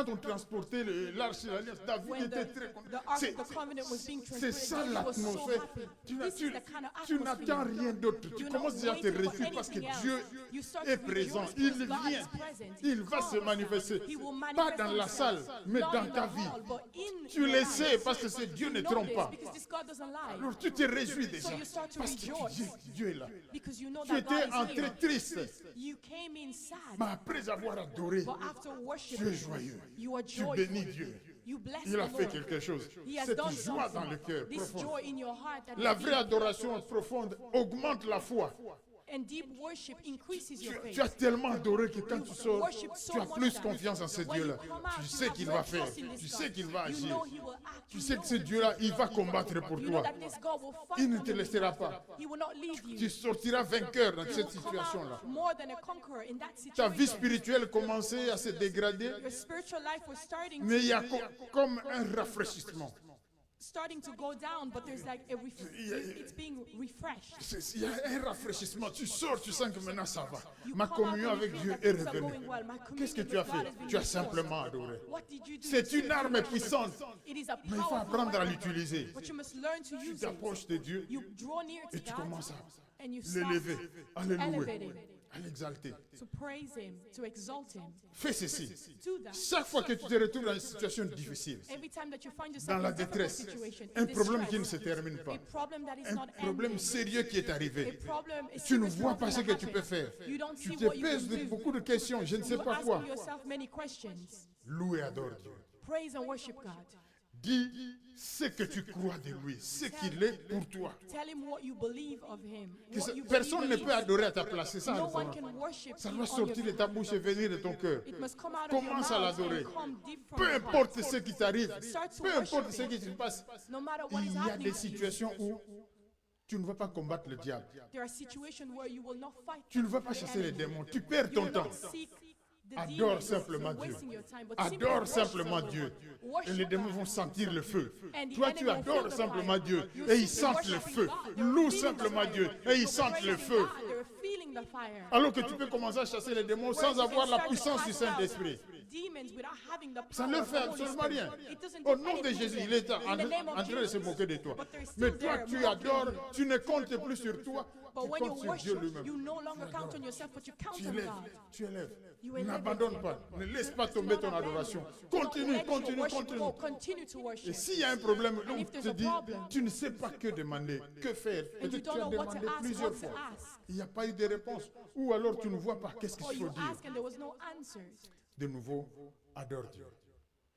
on transportait l'arche de l'Alliance, David
When
était très
the
content.
Ark
C'est-
of the Covenant was being
C'est
translated,
ça
he was so
l'atmosphère.
happy.
Tu
This is the kind of
tu n'attends
atmosphere.
rien d'autre. Tu
You're not
commences déjà à te
waiting for
réjouir parce que
anything else.
Dieu
You start
est
to
présent.
rejoice
Il
because God
vient.
is present.
Il va se
comes.
manifester.
He will
Pas
manifest
dans la
himself.
salle, mais
Not
dans
in
ta
the
vie.
hall, but in
Tu
your
le
life.
sais parce que ce Dieu ne
You know
trompe
this
pas.
because this God doesn't lie.
Alors tu te réjouis déjà.
So you start to
Parce que
rejoice.
Dieu est là.
Because you know
Tu
that
étais
God is
entré
here.
triste.
You came in sad.
Mais après avoir adoré,
But after
tu es
worshiping,
joyeux.
you are
Tu
joyful.
bénis Dieu.
You bless
Il a
the
fait
Lord.
quelque chose.
He has
Cette
done
joie dans le
something.
cœur
This
profond.
joy in your heart that
La
is
vraie
deep.
adoration profonde augmente la foi.
And deep worship increases your
Tu
faith.
as tellement adoré que quand tu sors,
Worship
tu
so
as
much
plus
that
confiance en ce
when you
Dieu-là.
come out,
Tu
you
sais
have
qu'il
more
va faire.
trust in this
Tu
God.
sais qu'il va
You
agir.
know he will act.
Tu
You
sais
know
que ce Dieu-là, il va combattre pour
You know
toi.
that this God will fight
Il ne
on
te
your
laissera
behalf.
pas.
He will not leave
Tu
you.
sortiras vainqueur dans
You
cette
will come
situation-là.
out more than a conqueror in that
Ta vie
situation.
spirituelle commençait à se dégrader,
Your spiritual life was
mais il y a comme un rafraîchissement.
starting to go down, but there's like it's being refreshed.
Il y a un rafraîchissement. Tu sors, tu sens que maintenant ça va.
You
Ma
come out
communion
and you
avec
feel
Dieu
that
est
things are
revenue.
going well. My
Qu'est-ce que
communion
tu as
with God
fait?
has been
Tu as
restored.
simplement adoré.
What did you do?
C'est une arme puissante,
It is a
mais il faut
powerful
apprendre à
weapon,
l'utiliser.
but you must learn to
Tu
use it.
t'approches de Dieu
You draw near to
et tu
God
commences
and you
à
start
l'élever, à le louer,
elevating,
à l'exalter.
to praise Him, to exalt Him.
Fais ceci.
Do that.
Chaque fois que tu te retrouves dans une situation difficile,
Every time that you find
dans
yourself
la
in a difficult
détresse,
situation,
un
in
problème qui ne
distress,
se termine pas,
a problem that is
un
not
problème
ending,
sérieux qui est
a
arrivé,
problem, a
tu ne
serious
vois
problem
pas ce
that
que tu peux
happens.
faire.
You don't
Tu
see
te
what you
pèses
can
de
do.
beaucoup de questions, je ne sais
You
pas
ask
quoi.
yourself many questions.
Loue et adore Dieu.
Praise and worship God.
Dis ce que tu crois de lui, ce qu'il est pour toi.
Tell Him what you believe of Him.
Que
What you
personne ne
believe
peut
in.
adorer à ta place, c'est ça le
No one
problème.
can worship
Ça
you
doit
on your
sortir de ta bouche et venir de ton cœur.
It must come out of your
Commence à
mouth
l'adorer.
and come deep from
Peu
your heart.
importe ce qui t'arrive,
Start to
peu importe
worship
ce
Him.
qui se passe,
No matter what is
il y a
happening
des
to you,
situations où tu ne vas pas combattre le diable.
there are situations where you will not fight.
Tu ne vas pas chasser les démons. Tu perds
You
ton
will
temps.
not seek the
Adore
demons.
simplement
You're
Dieu.
wasting your time, but simply
Adore
worship
simplement
the
Dieu.
Lord.
Et
Worship
les démons
God.
vont sentir le feu.
And the
Toi,
enemy
tu
will feel
adores
the
simplement
fire.
Dieu.
You're
Et ils
simply
sentent le
worshiping
feu.
God. They're
Loue
feeling the
simplement
fire.
Dieu. Et ils
You're
sentent le
praising
feu.
God. They're feeling the fire.
Alors que tu peux commencer à chasser les démons sans
Whereas you
avoir
can
la
start to
puissance du
cast out
Saint-Esprit.
demons without having the
Ça
power
ne
of
fait
the Holy
absolument
Spirit.
rien.
It doesn't
Au
do
nom de
anything
Jésus,
to
il est
them. In the name
en
of
train de se
Jesus.
moquer de toi.
But they're
Mais
still
toi,
there
tu
mocking
adores,
you.
tu ne comptes plus sur toi,
But
tu
when you
comptes sur Dieu
worship,
lui-même.
you no longer count on yourself, but you count
Tu
on
élèves,
God.
tu élèves.
You elevate
N'abandonne
Him.
pas, ne laisse pas
Do
tomber
not
ton
abandon.
adoration.
Do not
Continue,
let your
continue,
worship
continue.
go. Continue to
Et
worship.
s'il y a un problème,
And
on
if there's
te
a
dit,
problem,
tu ne sais pas que demander, que faire.
and you
Peut-être tu
don't
as
know what to
demandé
ask,
plusieurs
what to
fois.
ask,
Il n'y a pas eu de réponse. Ou alors tu ne vois pas qu'est-ce qu'il
or
faut
you
dire.
ask and there was no answers,
De nouveau, adore Dieu.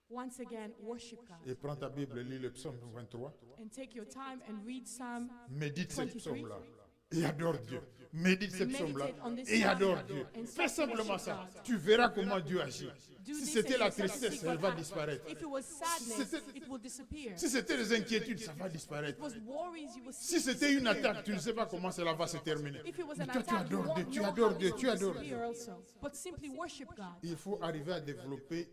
once again, worship God.
Et prends ta Bible, lis le psaume 23.
And take your time and read Psalm.
Médite ce
23.
psaume-là. Et adore Dieu. Médite ce psaume-là.
Meditate on this
Et
psalm
adore Dieu.
and
Fais simplement
worship
ça.
God.
Tu verras comment Dieu agit.
Do
Si
this
c'était
and
la
you shall see
tristesse,
God
elle va
act.
disparaître.
If it was sadness,
c'était-
it will disappear.
Si c'était des inquiétudes, ça va disparaître.
If it was worries, you will
Si
see it
c'était une
disappear.
attaque, tu ne sais pas comment cela va se terminer.
If it was
Mais
an
toi, tu
attack, you
adores Dieu,
won't
tu
know
adores
how
Dieu,
it
tu
will
adores
disappear
Dieu.
also. But simply worship God.
Il faut arriver à développer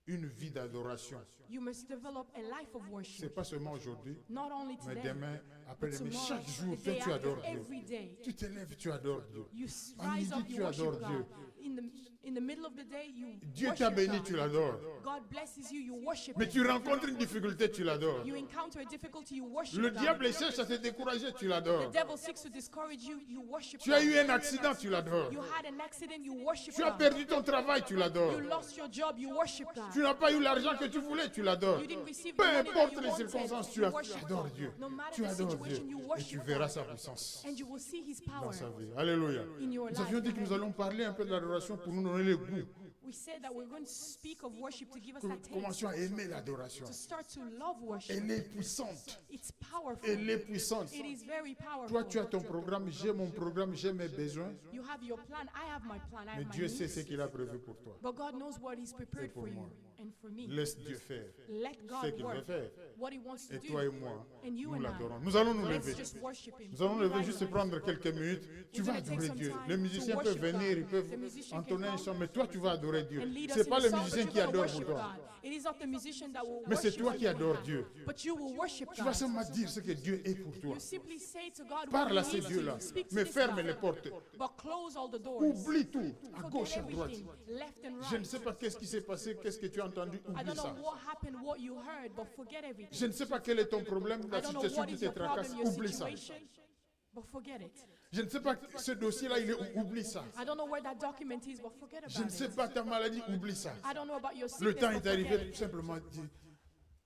une vie d'adoration.
You must develop a life of
Ce n'est
worship.
pas seulement aujourd'hui,
Not only
mais
today,
demain,
but
après-demain,
tomorrow,
chaque jour,
the
toi,
day
tu
after,
adores Dieu.
every day.
Tu t'élèves, tu adores Dieu.
You
À
rise
midi,
up,
tu
you worship
adores
God.
Dieu.
In the middle of the day, you
Dieu
worship
t'a béni,
God.
tu l'adores.
God blesses you, you worship
Mais
Him.
tu rencontres une difficulté, tu l'adores.
You encounter a difficulty, you worship
Le
God.
diable cherche à te décourager, tu
The
l'adores.
devil seeks to discourage you, you worship
Tu as
God.
eu un accident, tu l'adores.
You had an accident, you worship
Tu as
God.
perdu ton travail, tu l'adores.
You lost your job, you worship
Tu
God.
n'as pas eu l'argent que tu voulais, tu l'adores.
You didn't receive
Peu
the money that
importe
you
les
wanted,
circonstances, tu
you worship
adores
God.
Dieu.
No matter
Tu
the
adores
situation, you
Dieu. Et
worship
tu verras
God.
sa puissance
And you will see His
dans
power
sa vie. Alléluia.
in your
Nous avions
life.
dit que nous allons parler un peu de l'adoration pour nous donner le goût.
We said that we're going to speak of worship to give us
Que
that
nous
taste,
commencions à aimer l'adoration.
to start to love worship.
Elle est puissante.
It's powerful.
Elle est puissante.
It is very
Toi,
powerful.
tu as ton programme, j'ai mon programme, j'ai mes besoins.
You have your plan, I have my plan, I
Mais
have my
Dieu sait
needs.
ce qu'il a prévu pour toi.
But God knows what He's prepared
pour
for you
moi.
and for me.
Laisse Dieu faire
Let
ce
God
qu'il veut
work
faire.
what He wants to
Et toi et
do.
moi,
And you
nous
and
l'adorons.
I,
Nous allons nous
let's
lever.
just worship Him.
Nous allons
We'll
lever
rise
juste
up.
prendre quelques minutes. Tu
We're
vas
gonna take
adorer
some
Dieu.
time
Les
to
musiciens
worship
peuvent venir,
God.
ils peuvent
The musicians
entonner
can
un
come
chant, mais toi, tu vas adorer Dieu.
and lead us
Ce n'est
in
pas
the
le
song,
musicien
but
qui
you're gonna
adore pour
worship
toi,
God. It is not the musician that will
mais c'est
worship
toi qui
you,
adores Dieu.
but you will worship
Tu vas
God.
seulement dire ce que Dieu est pour toi.
You simply say to God
Parle à
what
ces
He needs to
dieux-là,
you. Speak to
mais
this
ferme
God,
les portes.
but close all the doors.
Oublie tout, à
Forget
gauche, à droite.
everything, left and
Je ne
right.
sais pas qu'est-ce qui s'est passé, qu'est-ce que tu as entendu,
I
oublie
don't know
ça.
what happened, what you heard, but forget everything.
Je ne sais pas quel est ton problème, la
I don't know
situation
what
qui
is
te
your
tracasse,
problem, your
oublie ça.
situation, but forget it.
Je ne sais pas ce dossier-là, il est, oublie ça.
I don't know where that document is, but forget
Je ne
about
sais
it.
pas ta maladie, oublie ça.
I don't know about your
Le
sickness,
temps
but
est arrivé
forget
de
it.
simplement dire,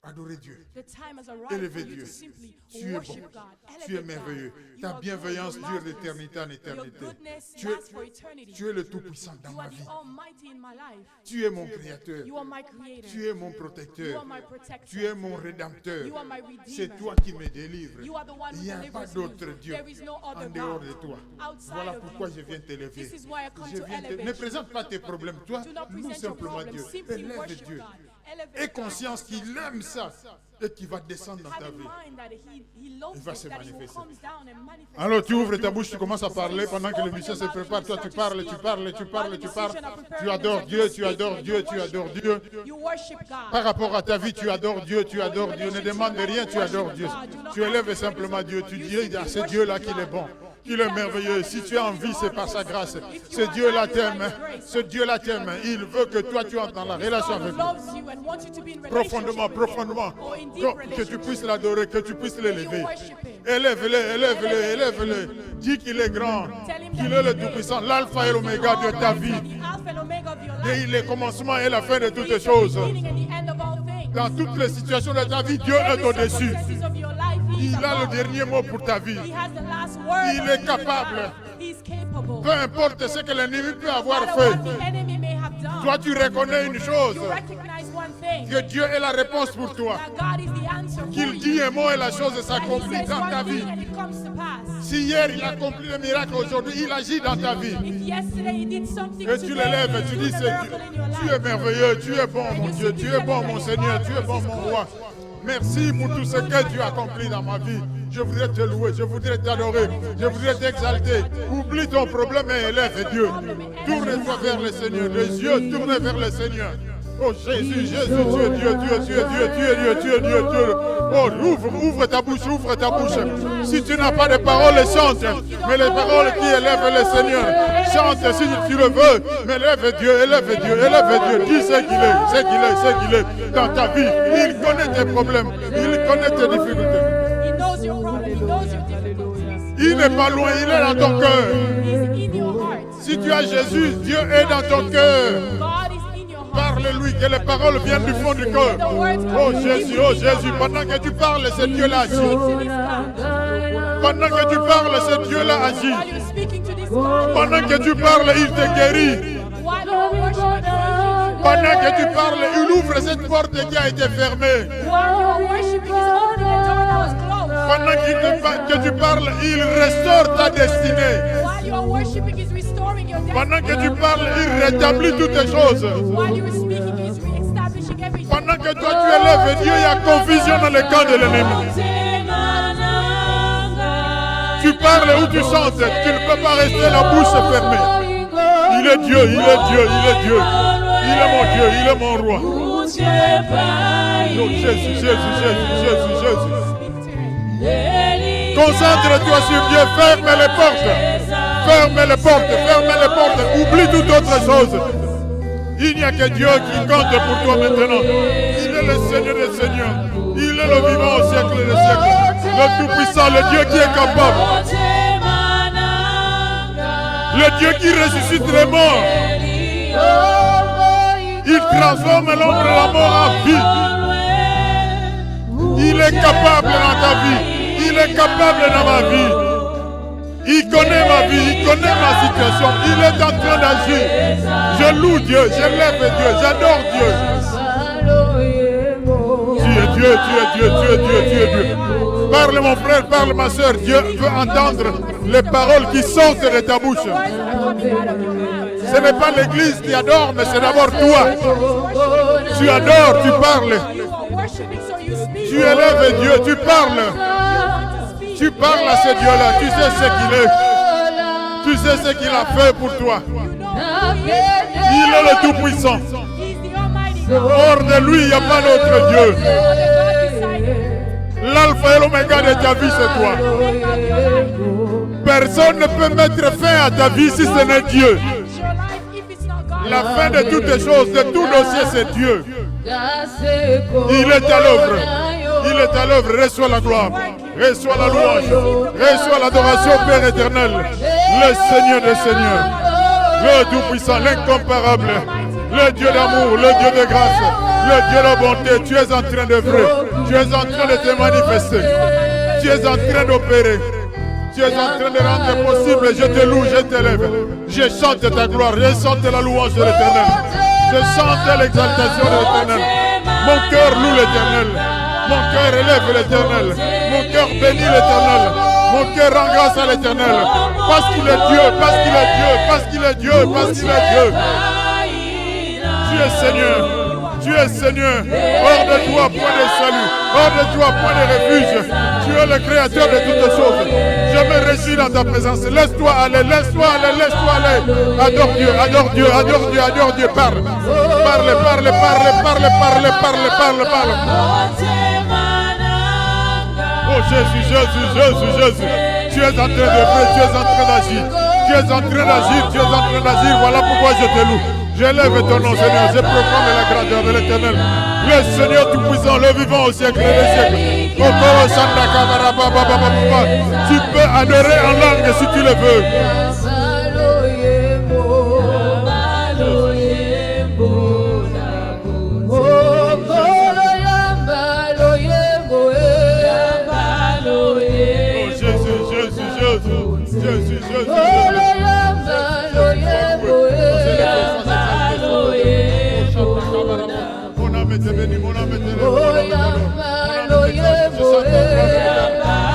adorer Dieu.
The time has arrived
Élever
for you
Dieu.
to simply
Tu es
worship
bon.
God.
Tu es
Elevate
merveilleux.
God.
Ta
You are
bienveillance
good,
dure
you're
d'éternité en
marvelous. Your
éternité.
goodness
Tu
lasts for
es,
eternity.
tu es le Tout-Puissant dans
You
ma
are
vie.
the Almighty in my life.
Tu es mon Créateur.
You are my Creator.
Tu es mon
You
protecteur.
are my protector.
Tu es mon Rédempteur.
You are my Redeemer.
C'est toi qui me délivres.
You are the one
Il
who
n'y a pas
delivers
d'autre
me.
Dieu
There is no other
en dehors
God
de toi.
outside
Voilà
of
pourquoi
you.
je viens t'élever.
This is why I come
Je
to
viens te...
elevate
Ne
you.
présente pas tes problèmes. Toi,
Do not
loue
present your
simplement
problems.
Dieu.
Simply
Élève
worship
Dieu.
God. Elevate
Aie
God.
conscience qu'il aime ça et qu'il va descendre dans
Have
ta
in
vie.
mind that he loves
Il va
it,
se
that he will
manifester.
comes down and manifest.
Alors tu ouvres ta bouche, tu commences à parler pendant que le musicien se prépare. Toi tu parles, tu parles, tu parles, tu parles. Tu adores Dieu, tu adores Dieu, tu adores Dieu.
You worship God.
Par rapport à ta vie, tu adores Dieu, tu adores Dieu. Ne demande rien, tu adores Dieu. Tu élèves simplement Dieu. Tu dis à ce Dieu-là qu'il est bon, qu'il est merveilleux. Si tu as envie, c'est par sa grâce. Ce Dieu-là t'aime. Ce Dieu-là t'aime. Il veut que toi tu entres dans la relation
God
avec lui.
loves you and wants you to be in
Profondément,
relationship with him.
profondément.
Or in deep
Que tu
relationship.
puisses l'adorer, que tu puisses l'élever.
worship him.
Élève-le, élève-le, élève-le. Dis qu'il est grand, qu'il est le Tout-Puissant, l'alpha et l'oméga de ta vie.
The Alpha and Omega of your
Et
life.
il est le commencement et la fin de toutes
He is the
choses.
beginning and the end of all things.
Dans toutes les situations de ta vie, Dieu est
Every
au-dessus.
circumstances of your life, he is
Il a le
above.
dernier mot pour ta vie.
He has the last word.
Il
on
est
your
capable.
life. He is capable.
Peu importe ce que l'ennemi peut
No
avoir
matter
fait,
what the enemy may have done,
toi tu reconnais une chose,
you recognize one thing.
que Dieu est la réponse pour toi.
That God is the answer for
Qu'il
you.
dit un mot et la chose
That he
s'accomplit
says
dans ta
one
vie.
thing and it comes to pass.
Si hier il a accompli le miracle, aujourd'hui il agit dans ta vie.
If yesterday he did something
Et tu
today,
l'élèves et
he
tu
will
dis,
do a
c'est
miracle in your
tu es
life.
merveilleux, tu es bon mon Dieu, tu es bon mon Seigneur, tu es bon mon roi. Merci pour tout ce que tu as accompli dans ma vie. Je voudrais te louer, je voudrais t'adorer, je voudrais t'exalter. Oublie ton problème et élève Dieu. Tourne-toi vers le Seigneur, les yeux tournés vers le Seigneur. Oh Jésus, Jésus, tu es Dieu, tu es Dieu, tu es Dieu, tu es Dieu, tu es Dieu, tu es Dieu. Oh, ouvre ta bouche, ouvre ta bouche. Si tu n'as pas de paroles, chante. Mais les paroles qui élèvent le Seigneur, Chante si tu le veux, mais élève Dieu, élève Dieu, élève Dieu. Dis ce qu'il est, ce qu'il est, ce qu'il est dans ta vie. Il connaît tes problèmes, il connaît tes difficultés.
He knows your problem. He knows your difficulties.
Il n'est pas loin, il est dans ton cœur.
He's in your heart.
Si tu as Jésus, Dieu est dans ton cœur.
God is in your heart.
Parle-lui, que les paroles viennent du fond du cœur. Oh Jésus, pendant que tu parles, c'est Dieu-là agit.
Speak to this man.
Pendant que tu parles, c'est Dieu-là agit.
While you're speaking to this man.
Pendant que tu parles, il te guérit.
While you're worshiping,
Pendant que tu parles, il ouvre cette porte qui a été fermée.
while you're worshiping, he's opening a door that was closed.
Pendant que tu parles, il restaure ta destinée.
While you're worshiping, he's restoring your
Pendant
destiny.
que tu parles, il rétablit toutes les choses.
While you're speaking, he's reestablishing everything.
Pendant que toi tu élèves Dieu, il y a confusion dans le camp de l'ennemi. Tu parles où tu sens, tu ne peux pas rester la bouche fermée. Il est Dieu, il est Dieu, il est Dieu. Il est mon Dieu, il est mon roi. Oh Jésus, Jésus, Jésus, Jésus, Jésus. Concentre-toi sur Dieu, ferme les portes. Ferme les portes, ferme les portes. Oublie toute autre chose. Il n'y a que Dieu qui compte pour toi maintenant. Il est le Seigneur des Seigneurs. Il est le vivant au siècle des siècles. Le Tout-Puissant, le Dieu qui est capable. Le Dieu qui ressuscite les morts. Il transforme l'homme de la mort en vie. Il est capable dans ta vie. Il est capable dans ma vie. Il connaît ma vie, il connaît ma situation. Il est en train d'agir. Je loue Dieu, je lève Dieu, j'adore Dieu. Tu es Dieu, tu es Dieu, tu es Dieu, tu es Dieu. Parle mon frère, parle ma soeur. Dieu veut entendre les paroles qui sortent de ta bouche.
Words that are coming out of your mouth.
Ce n'est pas l'église qui adore, mais c'est d'abord toi. Tu adores, tu parles.
You are worshiping, so you speak.
Tu élèves Dieu, tu parles.
You want to speak.
Tu parles à ce Dieu-là, tu sais ce qu'il est. Tu sais ce qu'il a fait pour toi.
You know who he is.
Il est le Tout-Puissant.
He's the Almighty God.
Hors de lui, il n'y a pas d'autre Dieu.
No other God beside him.
L'alpha et l'oméga de ta vie, c'est toi.
Omega of your life.
Personne ne peut mettre fin à ta vie si ce n'est Dieu.
It's your life if it's not God.
La fin de toutes les choses, de tout dossier, c'est Dieu. Il est à l'œuvre. Il est à l'œuvre. Reçois la gloire. Reçois la louange. Reçois l'adoration, Père éternel. Le Seigneur des Seigneurs. Le Tout-Puissant, l'incomparable. Le Dieu d'amour, le Dieu de grâce. Le Dieu de bonté. Tu es en train d'œuvrer. Tu es en train de te manifester. Tu es en train d'opérer. Tu es en train de rendre possible. Je te loue, je t'élève. Je chante ta gloire. Je chante la louange de l'Éternel. Je chante l'exaltation de l'Éternel. Mon cœur loue l'Éternel. Mon cœur élève l'Éternel. Mon cœur bénit l'Éternel. Mon cœur rend grâce à l'Éternel. Parce qu'il est Dieu, parce qu'il est Dieu, parce qu'il est Dieu, parce qu'il est Dieu. Tu es Seigneur. Tu es Seigneur. Hors de toi, point de salut. Hors de toi, point de refuge. Tu es le créateur de toutes choses. Je me réjouis dans ta présence. Laisse-toi aller, laisse-toi aller, laisse-toi aller. Adore Dieu, adore Dieu, adore Dieu, adore Dieu. Parle. Parle, parle, parle, parle, parle, parle, parle, parle. Oh Jésus, Jésus, Jésus, Jésus. Tu es en train d'œuvrer, tu es en train d'agir. Tu es en train d'agir, tu es en train d'agir. Voilà pourquoi je te loue. J'élève ton nom, Seigneur. Je proclame la grandeur de l'Éternel. Le Seigneur Tout-Puissant, le vivant au siècle des siècles. Tu peux adorer en langue si tu le veux. Oh Jésus, Jésus, Jésus. Jésus, Jésus, mon âme est bénie, mon âme est élevée.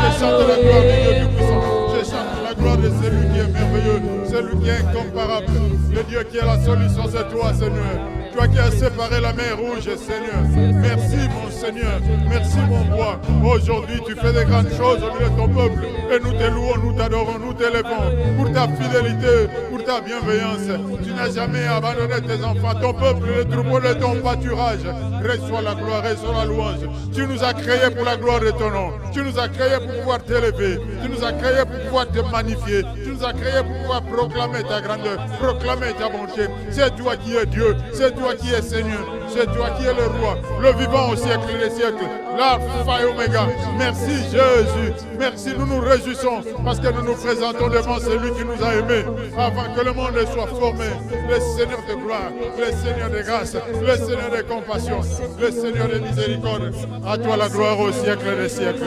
Je chante la gloire de Dieu Tout-Puissant. Je chante la gloire de celui qui est merveilleux, celui qui est incomparable. Le Dieu qui est la solution, c'est toi, Seigneur. Toi qui as séparé la mer rouge, Seigneur. Merci, mon Seigneur. Merci, mon roi. Aujourd'hui, tu fais des grandes choses au milieu de ton peuple. Et nous te louons, nous t'adorons, nous t'élèvons pour ta fidélité, pour ta bienveillance. Tu n'as jamais abandonné tes enfants, ton peuple, le troupeau de ton pâturage. Reçois la gloire, reçois la louange. Tu nous as créés pour la gloire de ton nom. Tu nous as créés pour pouvoir t'élever. Tu nous as créés pour pouvoir te magnifier. Tu nous nous as créés pour pouvoir proclamer ta grandeur, proclamer ta bonté. C'est toi qui es Dieu, c'est toi qui es Seigneur, c'est toi qui es le roi, le vivant au siècle des siècles, l'alpha et oméga. Merci Jésus, merci, nous nous réjouissons parce que nous nous présentons devant celui qui nous a aimés avant que le monde soit formé, le Seigneur de gloire, le Seigneur de grâce, le Seigneur de compassion, le Seigneur de miséricorde. À toi la gloire au siècle des siècles.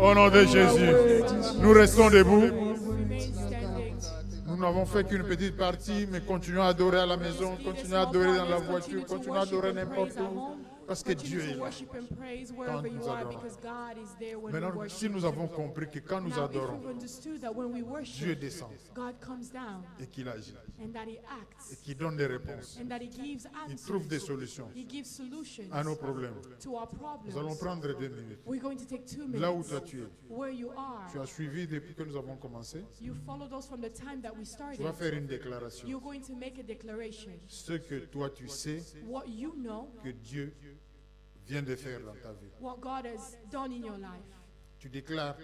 Au nom de Jésus, nous restons debout. Nous n'avons fait qu'une petite partie, mais continuons à adorer à la maison, continuons à adorer dans la voiture, continuons à adorer n'importe où. Parce que Dieu est là. Quand nous adorons. Maintenant, si nous avons compris que quand nous adorons, Dieu descend et qu'il agit et qu'il donne des réponses, il trouve des solutions à nos problèmes. Nous allons prendre 2 minutes. Là où toi tu es, tu as suivi depuis que nous avons commencé. Tu vas faire une déclaration. Ce que toi tu sais que Dieu vient de faire dans ta vie.
What God has done in your life.
Tu déclares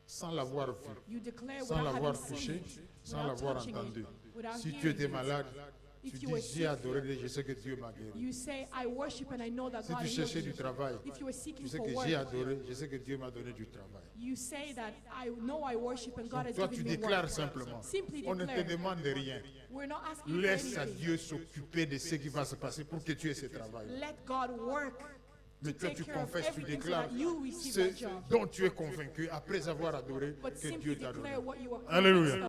sans l'avoir vu,
You declare
sans
without
l'avoir
having
touché,
seen it,
sans
without
l'avoir
touching
entendu.
it, without
Si tu
hearing
étais
it.
malade, tu
If
dis
you were
j'ai
sick,
adoré Dieu, je sais que Dieu m'a guéri.
you say, I worship and I know that
Si
God
tu
healed
cherchais
me.
du travail,
If you were
tu
seeking
sais
for
que
work,
j'ai adoré, je sais que Dieu m'a donné du travail.
you say that I know I worship and God
Donc
has
toi tu
given me
déclares
work.
simplement.
Simply
On ne te
declare.
demande rien.
We're not asking for
Laisse à
anything.
Dieu s'occuper de ce qui va se passer pour que tu aies ce travail.
Let God work.
Mais
to
toi
take
tu
care of
confesses, tu
everything so
déclares
that you receive
ce
that job.
dont tu es convaincu après avoir adoré
But
que
simply
Dieu t'a donné.
declare what you are
Alléluia.
convinced of.